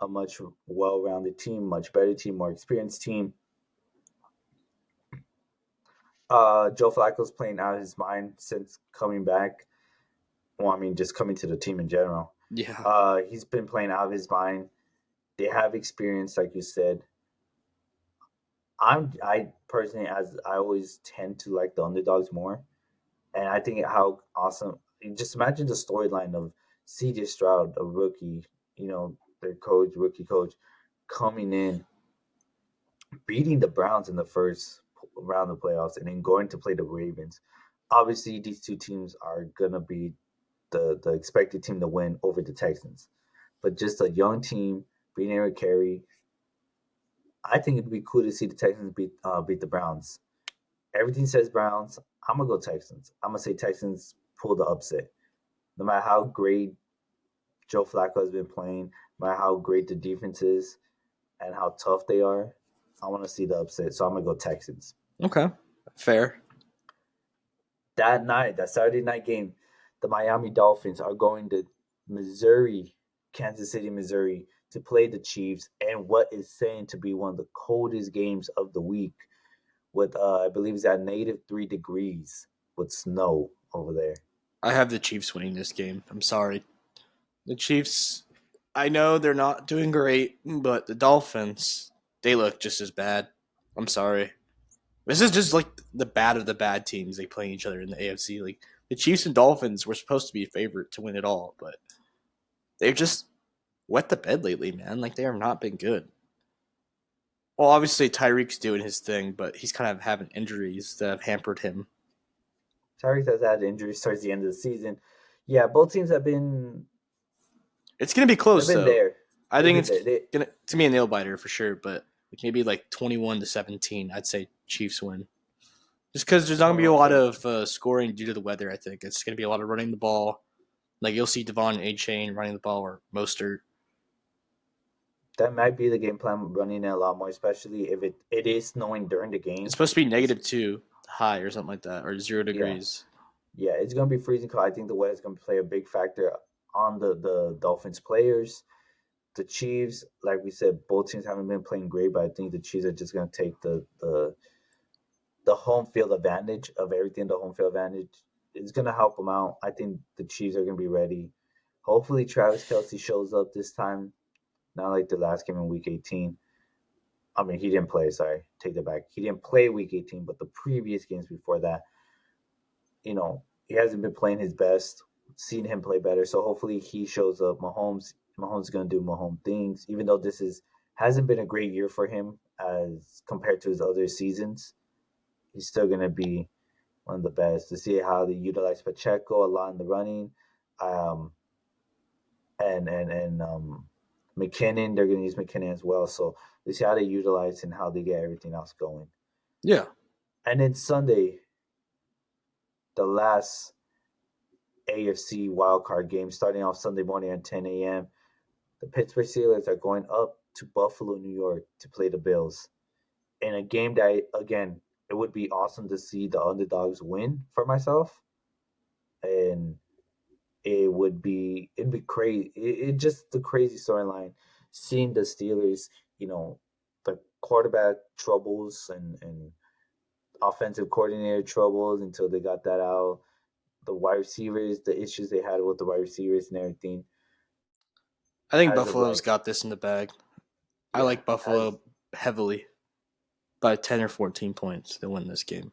a much well-rounded team, much better team, more experienced team. Joe Flacco's playing out of his mind since coming back. Well, I mean, just coming to the team in general. Yeah, He's been playing out of his mind. They have experience, like you said. I personally, as I always tend to like the underdogs more, and I think how awesome. Just imagine the storyline of C.J. Stroud, a rookie, their coach, rookie coach, coming in, beating the Browns in the first round of playoffs, and then going to play the Ravens. Obviously, these two teams are gonna be the expected team to win over the Texans, but just a young team being able to carry. I think it'd be cool to see the Texans beat the Browns. Everything says Browns. I'm gonna go Texans. I'm gonna say Texans pull the upset. No matter how great Joe Flacco has been playing, no matter how great the defense is, and how tough they are, I want to see the upset. So I'm gonna go Texans. okay, fair. That night, that Saturday night game, the Miami Dolphins are going to Missouri, Kansas City, Missouri, to play the Chiefs, and what is saying to be one of the coldest games of the week, with I believe it's at -3 degrees with snow over there. I have the Chiefs winning this game. I'm sorry. The Chiefs, I know they're not doing great, but the Dolphins, they look just as bad. I'm sorry. This is just like the bad of the bad teams they play each other in the AFC. Like the Chiefs and Dolphins were supposed to be a favorite to win it all, but they've just wet the bed lately, man. Like they have not been good. Well, obviously Tyreek's doing his thing, but he's kind of having injuries that have hampered him. Tyrese has had injuries towards the end of the season. Yeah, both teams have been It's gonna be they've close been though. there. I They've think been it's there. gonna to be a nail biter for sure, but maybe like 21-17. I'd say Chiefs win. Just because there's not gonna be a lot 21-7. of scoring due to the weather. I think it's gonna be a lot of running the ball. Like you'll see Devon A. Chain running the ball or Mostert. That might be the game plan, running it a lot more, especially if it is snowing during the It's game. supposed to be It's -2 high or something like that, or zero yeah, degrees. yeah. It's gonna be freezing cold. I think the weather is gonna play a big factor on the Dolphins players. The Chiefs, like we said, both teams haven't been playing great, but I think the Chiefs are just gonna take the home field advantage of everything. The home field advantage it's gonna help them out. I think the Chiefs are gonna be ready. Hopefully, Travis Kelsey shows up this time, not like the last game in Week 18. I mean, he didn't play. Sorry, take that back. He didn't play Week 18, but the previous games before that, he hasn't been playing his best. Seen him play better, so hopefully he shows up. Mahomes is gonna do Mahomes things, even though this is hasn't been a great year for him as compared to his other seasons. He's still gonna be one of the best. To see how they utilize Pacheco a lot in the running, um, and McKinnon. They're gonna use McKinnon as well. So they see how they utilize and how they get everything else going. Yeah. And then Sunday, the last AFC wildcard game, starting off Sunday morning at 10 a.m. The Pittsburgh Steelers are going up to Buffalo, New York, to play the Bills in a game that, again, it would be awesome to see the underdogs win for myself, and it'd be crazy. It just the crazy storyline, seeing the Steelers, the quarterback troubles and offensive coordinator troubles until they got that out. The wide receivers, the issues they had with the wide receivers and everything. I think As of Buffalo's like, got this in the bag. I yeah, like as Buffalo heavily by 10 or 14 points. They'll win this game.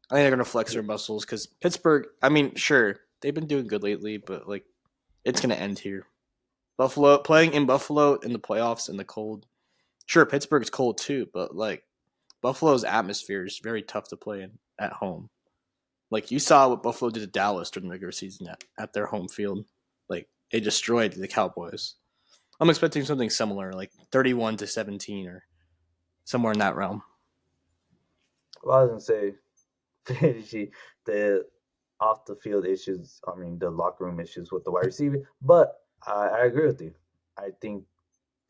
I think they're going to flex their muscles because Pittsburgh, I mean, sure, they've been doing good lately, but like it's going to end here. Buffalo, playing in Buffalo in the playoffs in the cold. Sure, Pittsburgh's cold too, but like Buffalo's atmosphere is very tough to play in at home. Like you saw what Buffalo did to Dallas during the regular season at their home field. Like they destroyed the Cowboys. I'm expecting something similar, like 31-17 or somewhere in that realm. well, I was gonna say, finishing the off the field issues. I mean, the locker room issues with the wide receiver. But I agree with you. I think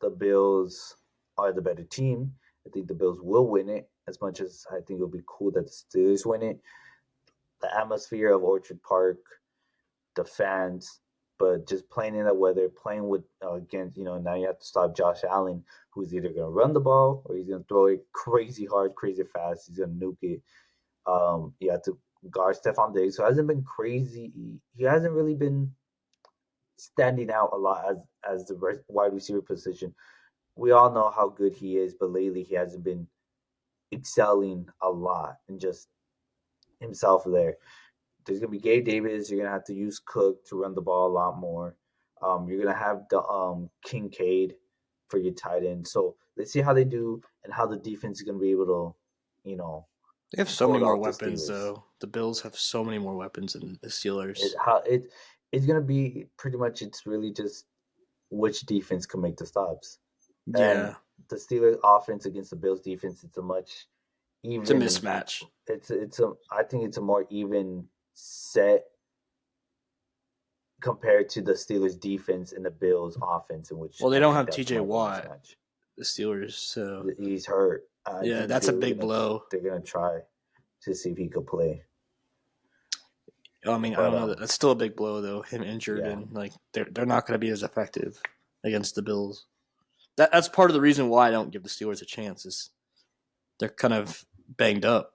the Bills are the better team. I think the Bills will win it. As much as I think it'll be cool that the Steelers win it, the atmosphere of Orchard Park, the fans, but just playing in the weather, playing with against, now you have to stop Josh Allen, who's either going to run the ball or he's going to throw it crazy hard, crazy fast. He's going to nuke it. You have to guard Stephon Diggs, who hasn't been crazy. He hasn't really been standing out a lot as the wide receiver position. We all know how good he is, but lately he hasn't been excelling a lot and just himself there. There's gonna be Gabe Davis. You're gonna have to use Cook to run the ball a lot more. You're gonna have the Kincaid for your tight end. So let's see how they do and how the defense is gonna be able to, They have so many hold more off the weapons, Steelers. though. The Bills have so many more weapons than the It Steelers. how it's gonna be pretty much. It's really just which defense can make the stops. And Yeah, the Steelers offense against the Bills defense, it's a much it's a even. mismatch. It's a. I think it's a more even set compared to the Steelers defense and the Bills offense, in which Well, they I don't think have that's T.J. more of a Watt, mismatch. the Steelers, so He's hurt. I yeah, think that's a big blow. they're gonna try to see if he could play. I mean, I But don't know. That's still a big blow, though. Him injured, yeah, and like they're not going to be as effective against the Bills. That's part of the reason why I don't give the Steelers a chance. Is they're kind of banged up,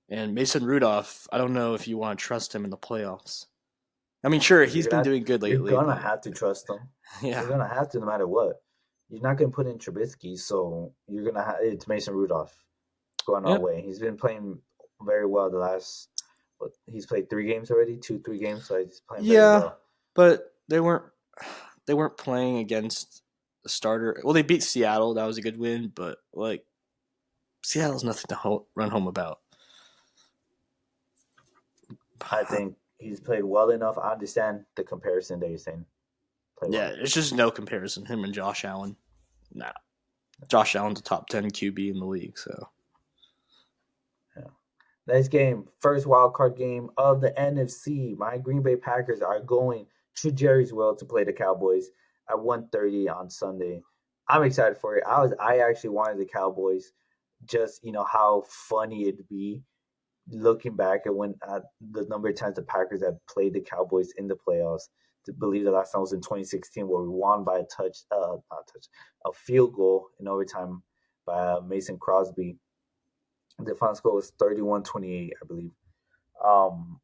and Mason Rudolph. I don't know if you want to trust him in the playoffs. I mean, sure, you're he's gonna been have, doing good you're lately, gonna but have to trust them. You're yeah, gonna have to no matter what. You're not gonna put in Trubisky, so you're gonna have it's Mason Rudolph going our yep, way. He's been playing very well the last. He's played 3 games already, 3 games, so he's playing very yeah, well. but they weren't playing against the starter. Well, they beat Seattle. That was a good win, but like Seattle's nothing to run home about. I think he's played well enough. I understand the comparison that you're saying. Play Yeah, well. it's just no comparison. Him and Josh Allen. Nah, Josh Allen's a top 10 QB in the league. So Yeah. Next game, first wild card game of the NFC. My Green Bay Packers are going to Jerry's World to play the Cowboys at 1:30 on Sunday. I'm excited for it. I actually wanted the Cowboys, just how funny it'd be looking back at when the number of times the Packers have played the Cowboys in the playoffs. To believe the last time was in 2016, where we won by a field goal in overtime by Mason Crosby. The final score was 31-28, I believe. Um,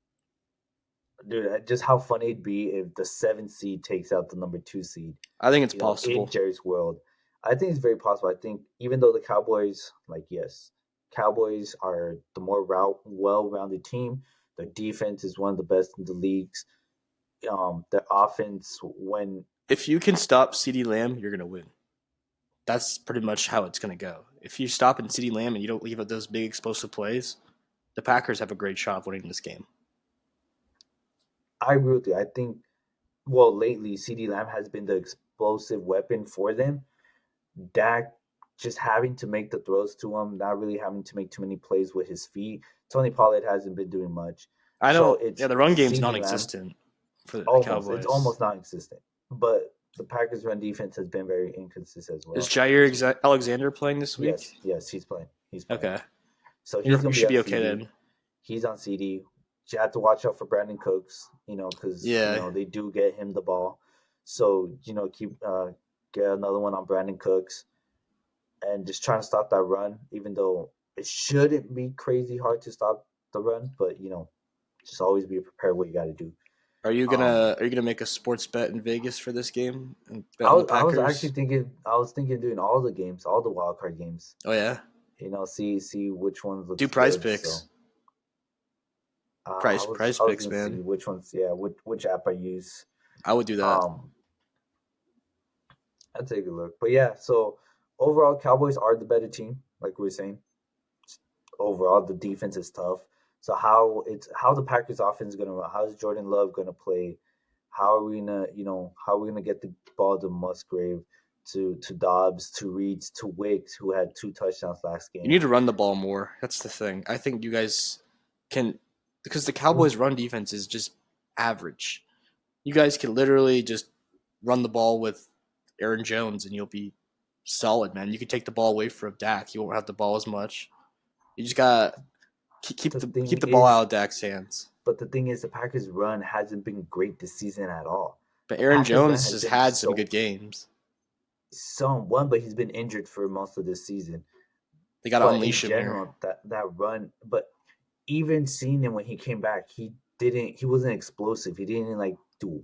dude, just how funny it'd be if the 7th seed takes out the number 2 seed. I think it's In possible. Jerry's world, I think it's very possible. I think even though the Cowboys, like yes, Cowboys are the more well-rounded team. Their defense is one of the best in the leagues. Their offense, when If you can stop CeeDee Lamb, you're gonna win. That's pretty much how it's gonna go. If you stop in CeeDee Lamb and you don't leave out those big explosive plays, the Packers have a great shot of winning this game. I agree with you, I think well lately CD Lamb has been the explosive weapon for them. Dak just having to make the throws to him, not really having to make too many plays with his feet. Tony Pollard hasn't been doing much. I So don't. Yeah, it's the run game's CD Lamb non-existent for the almost. It's Cowboys. almost non existent. But the Packers run defense has been very inconsistent as Is well. Jair So Alexander playing this week? yes, he's playing. He's playing. Okay, So you he's gonna be should on be okay CD. then. He's on CD. You have to watch out for Brandon Cooks, because Yeah. they do get him the ball. So keep get another one on Brandon Cooks and just trying to stop that run, even though it shouldn't be crazy hard to stop the run, but just always be prepared what you got to do. Are you gonna make a sports bet in Vegas for this game and bet I on the was, I was actually Packers? thinking, I was thinking doing all the games, all the wild card games. Oh yeah, See which one do looks Prize good. Picks. So I was Prize I was Picks, gonna see man. which ones, yeah, which app I use. I would do that. Um, I'll take a look. But yeah, so overall, Cowboys are the better team, like we were saying. Overall, the defense is tough. So how the Packers offense is gonna run? How is Jordan Love gonna play? How are we gonna get the ball to Musgrave, to Dobbs, to Reeds, to Wicks, who had 2 touchdowns last You game? need to run the ball more. That's the thing. I think you guys can because the Cowboys' With run defense is just average. You guys can literally just run the ball with Aaron Jones and you'll be solid, man. You can take the ball away from Dak. You won't have the ball as much. You just got to the keep thing the ball is, out of Dak's hands. but the thing is, the Packers run hasn't been great this season at all. But The Aaron Packers run Jones has has been had some good games. but he's been injured for most of this season. They got to But in unleash him here. general, that run, but even seeing him when he came back, he wasn't explosive. He didn't like do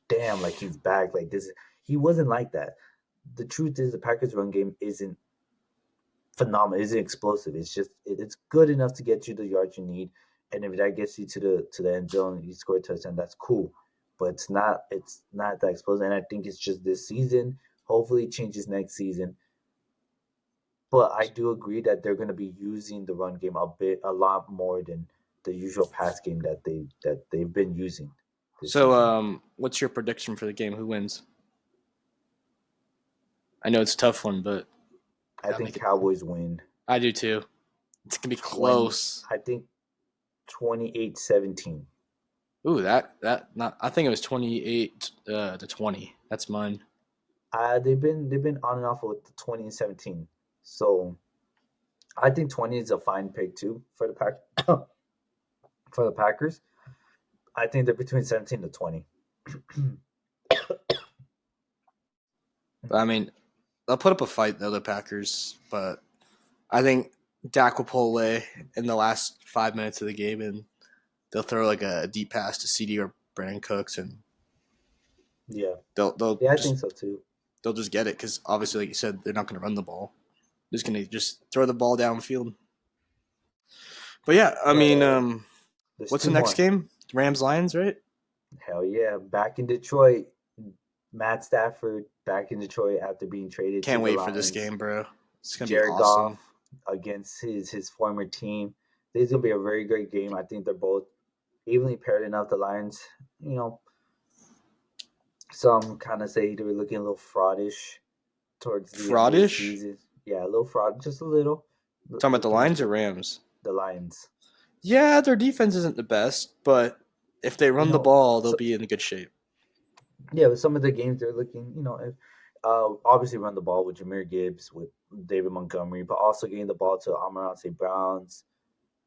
damn like he's back like this. He wasn't like that. The truth is the Packers run game isn't phenomenal, isn't explosive. It's just it's good enough to get you the yards you need. And if that gets you to the end zone, you score a touchdown, that's cool. But it's not that explosive. And I think it's just this season. Hopefully it changes next season. But I do agree that they're going to be using the run game a lot more than the usual pass game that they've been using this So, season. what's your prediction for the game? Who wins? I know it's a tough one, but I gotta think make it. Cowboys win I do too. It's gonna be 20. close. I think 28-17. Ooh, that not. I think it was 28 to 20. That's mine. They've been on and off with the 20 and 17. So I think 20 is a fine pick too for the pack for the Packers. I think they're between 17 to 20. But I mean, they'll put up a fight though, the Packers. But I think Dak will pull away in the last 5 minutes of the game, and they'll throw like a deep pass to CD or Brandon Cooks, and Yeah. they'll Yeah, I just think so too. they'll just get it because obviously, like you said, they're not going to run the ball. They're just going to just throw the ball downfield. But yeah, I But mean, there's what's the two next more. game? Rams Lions, right? Hell yeah. Back in Detroit. Matt Stafford back in Detroit after being traded to Can't the wait for this Lions. game, bro. It's gonna be Jared awesome. Goff against his former team. This is gonna be a very great game. I think they're both evenly paired enough. The Lions, you know, some kind of say they were looking a little fraudish towards the end of the Fraudish. season. Yeah, a little fraud, just a little. Talking about the Looking Lions or Rams? the Lions. Yeah, their defense isn't the best, but if they You run the know, ball, they'll so be in good shape. yeah, with some of the games they're looking, if, obviously run the ball with Jameer Gibbs, with David Montgomery, but also getting the ball to Amon St. Browns,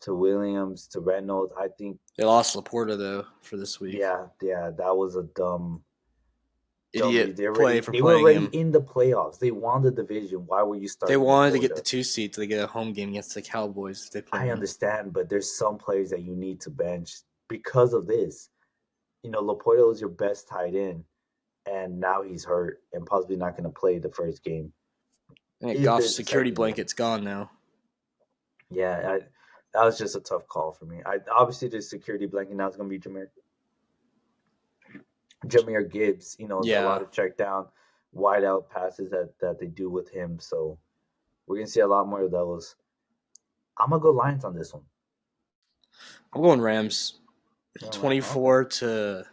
to Williams, to Reynolds. I think, They lost Laporta though for this week. yeah, that was a dumb. Dummy, idiot play for they were playing already him. in the playoffs. They won the division. Why were you They starting wanted to get the Laporta? 2 seed to get a home game against the Cowboys if they play I them. understand, but there's some players that you need to bench because of this. Laporta was your best tight end, and now he's hurt and possibly not going to play the first game. And If Goff's the security second game, blanket's gone now. yeah, that was just a tough call for me. Obviously the security blanket now is going to be Jameer Gibbs. A Yeah. lot of check down, wide out passes that they do with him. So we're going to see a lot more of those. I'm gonna go Lions on this one. I'm going Rams. Okay. 24 to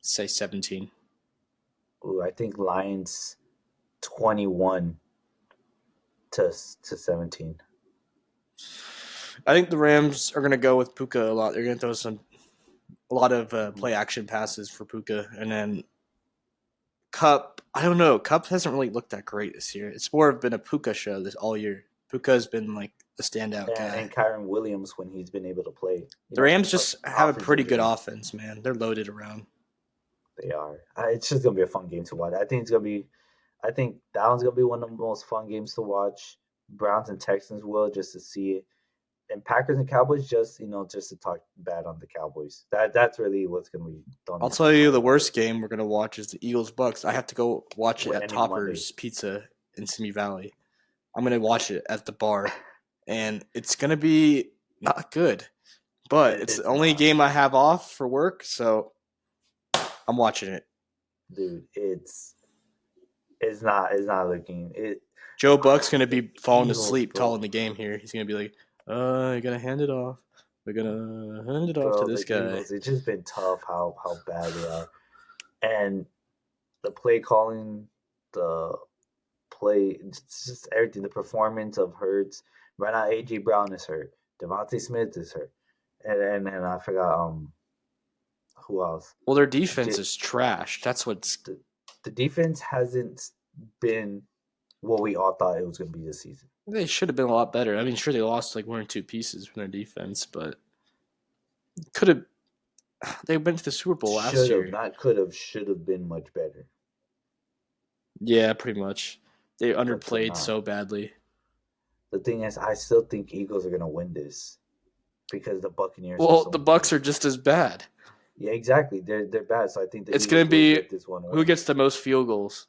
say 17. Ooh, I think Lions 21 to 17. I think the Rams are going to go with Puka a lot. They're going to throw a lot of play action passes for Puka, and then Cup. I don't know. Cup hasn't really looked that great this year. It's more of been a Puka show this all year. Puka has been like the standout And guy. Kyron Williams when he's been able to play. The Rams just have a pretty good Offensively, offense, man. They're loaded around. they are. It's just gonna be a fun game to watch. I think it's gonna be. I think that one's gonna be one of the most fun games to watch. Browns and Texans will just to see it, and Packers and Cowboys just to talk bad on the Cowboys. That's really what's gonna be done. I'll tell you the worst game we're going to watch is the Eagles Bucks. I have to go watch it at Ending Monday. Topper's Pizza in Simi Valley. I'm going to watch it at the bar, and it's going to be not good. But it's the only game I have off for work, so I'm watching it. Dude, it's not looking it. Joe Buck's going to be falling asleep calling the game here. He's going to be like, you're going to hand it off. We're going to hand it off to this guy. Eagles, it's just been tough how bad they are. And the play calling, the play, just everything, the performance of Hurts. Right now, A.J. Brown is hurt. Devontae Smith is hurt. And I forgot who else. Well, their defense is trash. That's what's... The defense hasn't been what we all thought it was going to be this season. They should have been a lot better. I mean, sure, they lost like 1 or 2 pieces from their defense, but could have. They went to the Super Bowl last year. Not could have, should have been much better. Yeah, pretty much. They underplayed so badly. The thing is, I still think Eagles are going to win this because the Buccaneers. Well, the Bucks are just as bad. Yeah, exactly. They're bad. So I think it's going to be this one who gets the most field goals.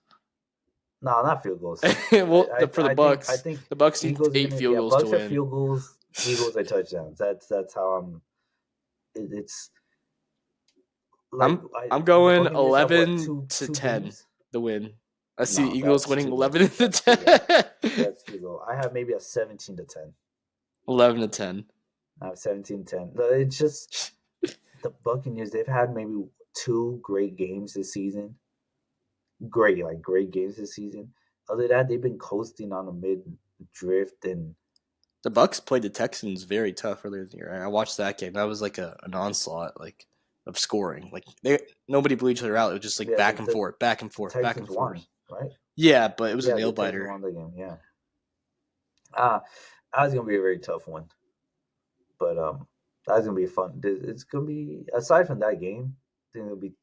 No, not field goals. Well, for the Bucks, I think the Bucks need 8 field goals to win. Bucks are field goals. Eagles are touchdowns. That's how I'm. It's. Like, I'm going 11 to 10 games? The win. I see the Eagles winning 11 to 10. That's too low. I have maybe a 17 to 10. 11 to 10. I have 17 to 10. It's just the Buccaneers. They've had maybe 2 great games this season. Great games this season. Other than that, they've been coasting on a mid drift, and the Bucks played the Texans very tough earlier in the year. I watched that game. That was like an onslaught, like of scoring. Like nobody blew each other out. It was just like back and forth, back and forth, back and forth. Right? Yeah, but it was a nail biter. Won the game. Yeah. That was gonna be a very tough one, but that's gonna be fun. It's gonna be aside from that game. I think it'll be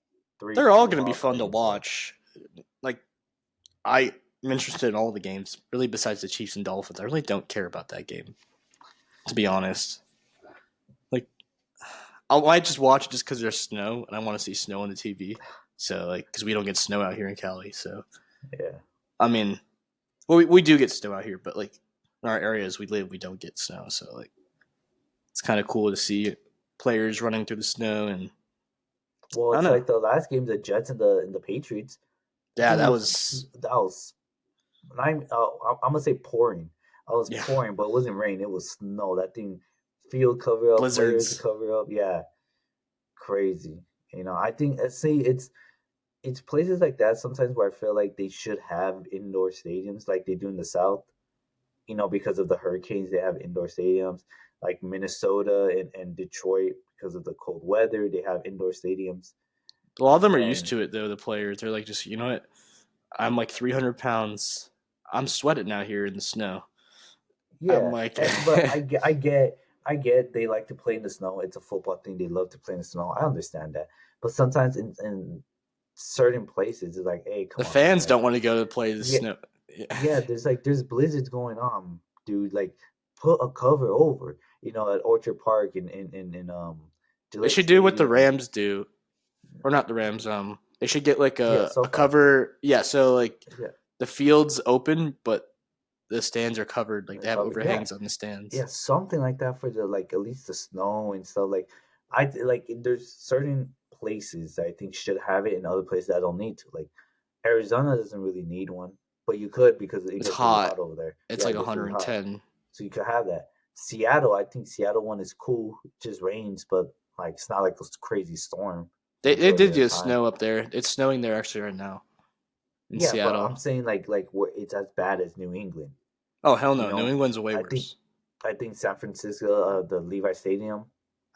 3. They're all gonna be fun to watch. Like I'm interested in all the games, really. Besides the Chiefs and Dolphins, I really don't care about that game, to be honest. Like I might just watch it just because there's snow and I want to see snow on the TV. So like, because we don't get snow out here in Cali, so yeah. I mean, well, we do get snow out here, but like in our areas we live, we don't get snow. So like, it's kind of cool to see players running through the snow and. Well, it's like the last game, the Jets and the Patriots. Yeah, that was. I'm gonna say pouring. I was pouring, but it wasn't rain. It was snow. That thing, field cover up, blizzards cover up. Yeah, crazy. I think it's places like that sometimes where I feel like they should have indoor stadiums like they do in the South. Because of the hurricanes, they have indoor stadiums. Like Minnesota and Detroit, because of the cold weather, they have indoor stadiums. A lot of them are used to it, though, the players. They're like, just, you know what? I'm like 300 pounds. I'm sweating out here in the snow. Yeah, but I get they like to play in the snow. It's a football thing. They love to play in the snow. I understand that. But sometimes in certain places. It's like, hey, The come on, fans man. don't want to go to play the Yeah, snow. Yeah. yeah. There's blizzards going on, dude. Like, put a cover over. At Orchard Park in They Gillette should do what the Stadium. Rams do, or not the Rams. They should get like Yeah, a SoFi. cover. Yeah, so like Yeah, the field's open, but the stands are covered. Like they have cover. Yeah, overhangs on the stands. yeah, something like that for the like at least the snow and stuff. Like there's certain places I think should have it, and other places that don't need to. Like Arizona doesn't really need one, but you could because it It's gets really hot hot. over there. It's Yeah, like it gets really hot, 110. so you could have that. Seattle, I think Seattle one is cool. It just rains, but like it's not like a crazy storm They majority did of the get time. snow up there. It's snowing there actually right now in Yeah, but I'm Seattle. saying like where it's as bad as New England. Oh hell You no, New know, England's way I think worse. I think San Francisco, the Levi Stadium,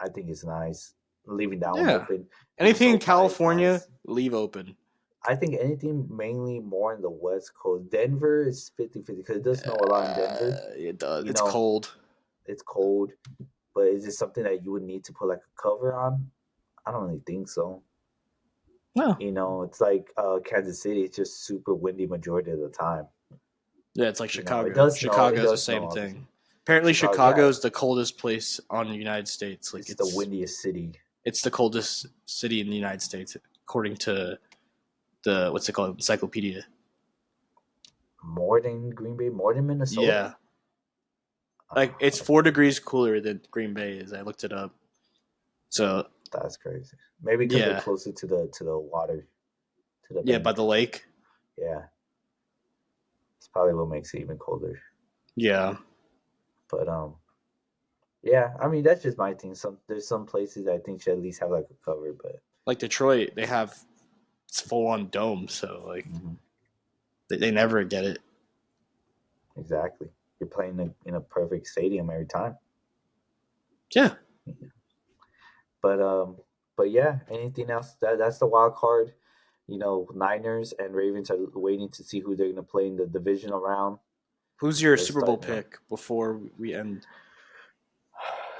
I think is nice. Leaving that one Yeah, open, even anything in SoFi is California, nice. leave open. I think anything mainly more in the West Coast. Denver is 50-50 because it does snow a lot in Denver. It does. You It's know, cold. it's cold, but is it something that you would need to put like a cover on? I don't really think so. No. It's like Kansas City. It's just super windy majority of the time. Yeah, it's like It Chicago. does snow. It Chicago's the does snow, same obviously. thing. Apparently, Chicago, yeah, Chicago's the coldest place on the United States. Like it's the windiest city. it's the coldest city in the United States according to the what's it called encyclopedia. More than Green Bay, more than Minnesota. Yeah, like it's 4 degrees cooler than Green Bay is. I looked it up. So That's crazy. Maybe because they're yeah, closer to the water, to the yeah, by bank. the lake. Yeah, it's probably what makes it even colder. Yeah, But yeah. I mean that's just my thing. There's some places I think should at least have like a cover, but like Detroit, they have it's full on dome, so like mhm, they never get it. exactly. You're playing in a perfect stadium every time. Yeah. But yeah. Anything else? That's the wild card. Niners and Ravens are waiting to see who they're going to play in the divisional round. Who's your They're Super Bowl starting up. pick before we end?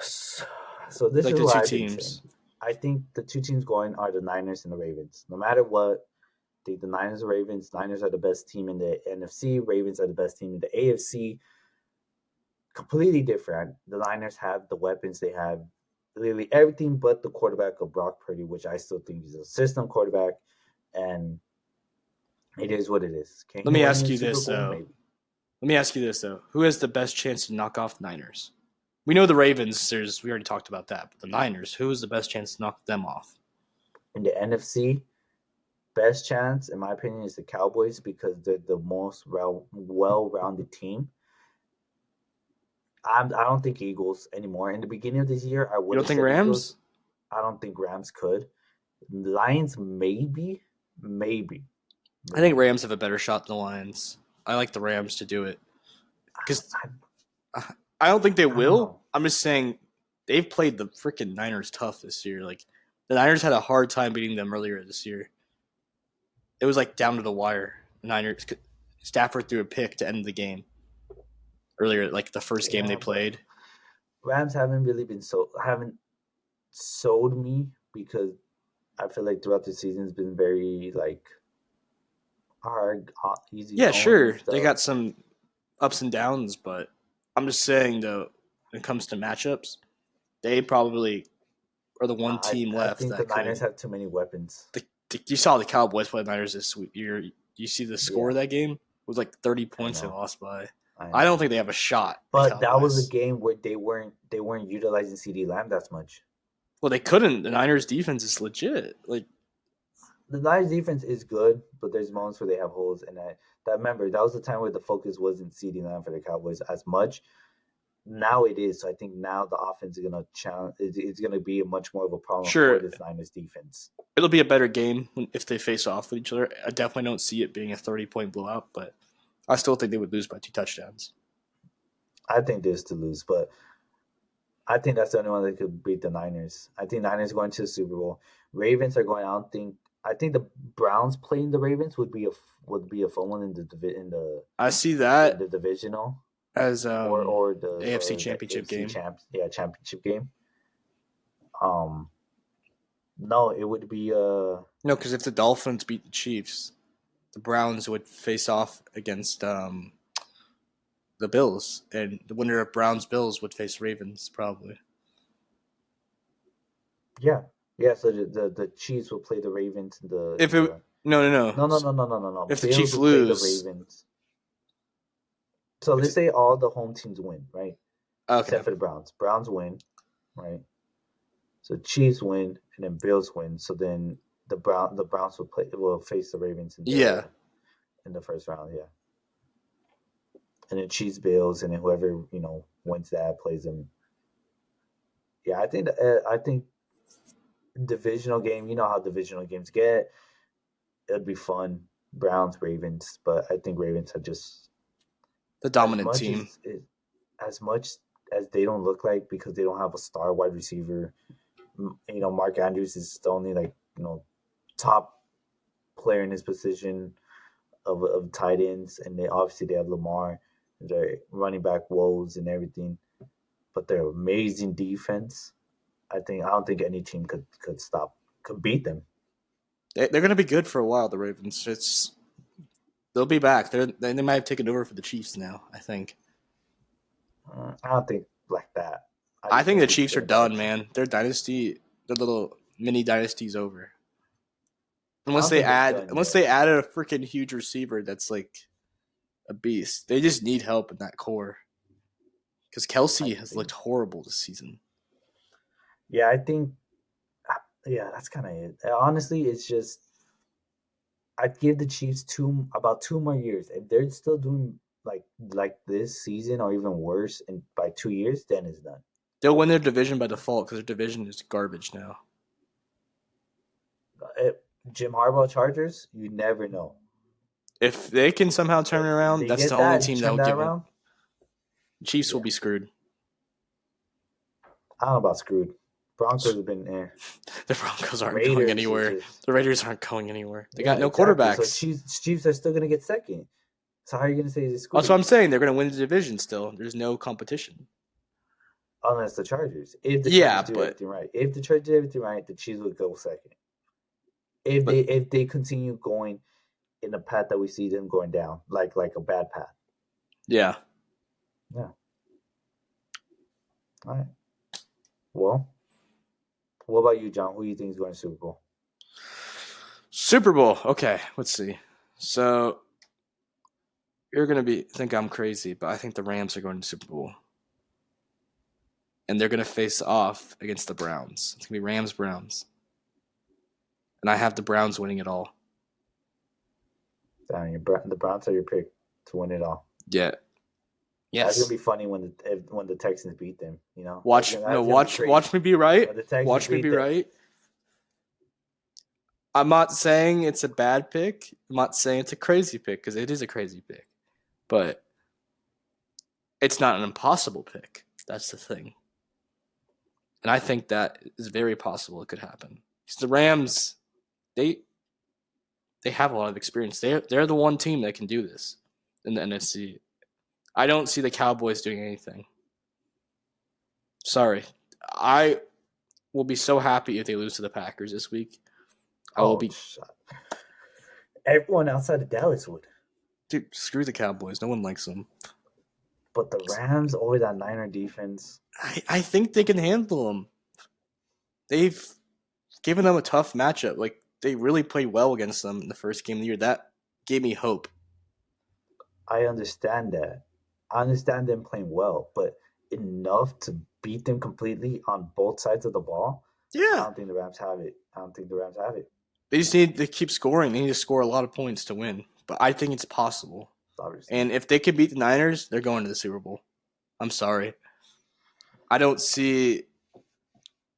So this Like is the what two I've been saying. teams. I think the two teams going are the Niners and the Ravens. No matter what, I think the Niners and Ravens. Niners are the best team in the NFC. Ravens are the best team in the AFC. Completely different. The Niners have the weapons. They have literally everything but the quarterback of Brock Purdy, which I still think is a system quarterback, and it is what it is. Can Let he me win ask a you Super this Bowl? though. Maybe. Let me ask you this though. Who has the best chance to knock off the Niners? We know the Ravens. We already talked about that. But the Niners, who has the best chance to knock them off? In the NFC, best chance, in my opinion, is the Cowboys because they're the most well-rounded team. I don't think Eagles anymore. In the beginning of this year, I You would don't have think said Eagles. Rams? I don't think Rams could. Lions, maybe, maybe, I think maybe. Rams have a better shot than the Lions. I like the Rams to do it because I, I don't think they I don't will. know. I'm just saying they've played the freaking Niners tough this year. Like the Niners had a hard time beating them earlier this year. It was like down to the wire. The Niners Stafford threw a pick to end the game earlier, like the first game they Yeah, but played. Rams haven't sold me because I feel like throughout the season it's been very like hard, easy Yeah, going and sure, they stuff. got some ups and downs, but I'm just saying though, when it comes to matchups, they probably are the one I team I left think the that Niners could. have too many weapons. You saw the Cowboys play the Niners this year. You see the score of Yeah, that game? It was like 30 I points they know, lost by. I I don't know. think they have a shot, the But that was a Cowboys. game where they weren't utilizing CD Lamb that much. Well, they couldn't. The Niners defense is legit. Like, The Niners defense is good, but there's moments where they have holes, and remember that was the time where the focus wasn't CD Lamb for the Cowboys as much. Now it is. So I think now the offense is gonna challenge. It's gonna be a much more of a problem for sure, this Niners defense. it'll be a better game if they face off with each other. I definitely don't see it being a 30-point blowout, but I still think they would lose by 2 touchdowns. I think there's to lose, but I think that's the only one that could beat the Niners. I think Niners going to the Super Bowl. Ravens are going. I think the Browns playing the Ravens would be a fun one in I see in that the divisional as AFC or the Championship AFC game. championship game. Um, no, it would be. No, because if the Dolphins beat the Chiefs, the Browns would face off against the Bills, and the winner of Browns Bills would face Ravens probably. Yeah, yeah. So the Chiefs will play the Ravens in the If in it the no, no. if the Bills Chiefs will play the lose, Ravens. So if let's the, say all the home teams win, right? okay, Except for the Browns. Browns win, right? So Chiefs win and then Bills win. So then the Browns will face the Ravens yeah, in the first round, yeah. And then Chiefs Bills and then whoever wins that plays them. Yeah, I think divisional game. You know how divisional games get. It'd be fun. Browns Ravens, but I think Ravens are just the as dominant much team. as much as they don't look like because they don't have a star wide receiver. Mark Andrews is the only top player in his position of tight ends, and they have Lamar, their running back woes and everything, but their amazing defense. I don't think any team could beat them. They're going to be good for a while. The Ravens. They'll be back. They might have taken over for the Chiefs now. I think. I don't think like that. I I just think think the they just Chiefs get are a bad done, team. man. Their little mini dynasty's over. I don't think it's done Unless yet. they added a freaking huge receiver that's like a beast. They just need help in that core because I Kelsey has think. looked horrible this season. Yeah, I think. Yeah, that's kind of it. Honestly, it's just I'd give the Chiefs about 2 more years. If they're still doing like this season or even worse, and by 2 years, then it's done. They'll win their division by default because their division is garbage now. Uh, Jim Harbaugh Chargers, you never know. If they can somehow turn it If around, they that's get the only that, team that turn will that give them. around, Chiefs will yeah. be screwed. I don't know about screwed. Broncos have been there. The Broncos aren't going Raiders is anywhere. just The Raiders aren't going anywhere. They yeah, got no exactly. So quarterbacks. Chiefs are still gonna get second. So how are you gonna say it's That's what screwed? I'm saying. They're going to win the division still. There's no competition. Unless the Chargers. If the Yeah, Chargers do but everything right. If the Chargers do everything right, the Chiefs would go second. but If they continue going in the path that we see them going down, like a bad path. yeah. Yeah. All right. Well, what about you, John? Who do you think is going to Super Bowl? Super Bowl. Okay, let's see. So you're gonna think I'm crazy, but I think the Rams are going to Super Bowl, and they're gonna face off against the Browns. It's gonna be Rams Browns, and I have the Browns winning it all. The Browns are your pick to win it all. Yeah. That's gonna Yes. be funny when the Texans beat them. That's gonna be crazy. Watch me be right. When the Texans Watch me beat be them, right. I'm not saying it's a bad pick. I'm not saying it's a crazy pick because it is a crazy pick, but it's not an impossible pick. That's the thing, and I think that is very possible. It could happen. Because the Rams, they they have a lot of experience. They're the one team that can do this in the NFC. I don't see the Cowboys doing anything. Sorry, I will be so happy if they lose to the Packers this week. I will oh, be, everyone outside of Dallas would, dude. Screw the Cowboys. No one likes them. but the Rams over that Niner defense. I think they can handle them. They've given them a tough matchup. Like they really played well against them in the first game of the year. That gave me hope. I understand that. I understand them playing well, but enough to beat them completely on both sides of the ball. I Yeah, don't think the Rams have it. I don't think the Rams have it. they just need to keep scoring. They need to score a lot of points to win. But I think it's possible. Obviously, And if they can beat the Niners, they're going to the Super Bowl. I'm sorry. I don't see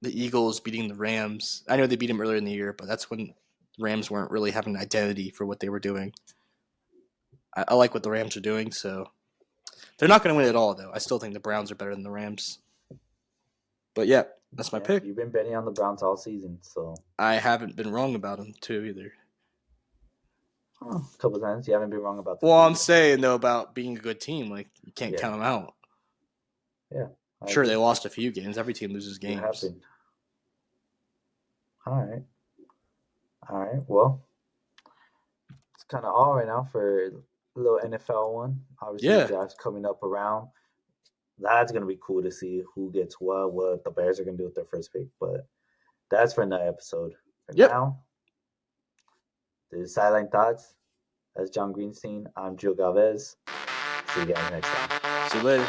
the Eagles beating the Rams. I know they beat them earlier in the year, but that's when the Rams weren't really having an identity for what they were doing. I like what the Rams are doing, so they're not going to win it all, though. I still think the Browns are better than the Rams. But yeah, that's my yeah, pick. you've been betting on the Browns all season, so I haven't been wrong about them, too, either. a couple times you haven't been wrong about the Well, I'm Chiefs. saying, though, about being a good team. Like, you can't Yeah, count them out. yeah, I Sure, they agree. lost a few games. Every team loses It games. happened. All right, All right. Well, it's kind of all right now for a little NFL one. Obviously, the Yeah. draft's coming up around. That's gonna be cool to see who gets what the Bears are gonna do with their first pick. But that's for another episode. For Yep. now, this is Sideline Thoughts. That's John Greenstein. I'm Gio Galvez. See you guys next time. See you later.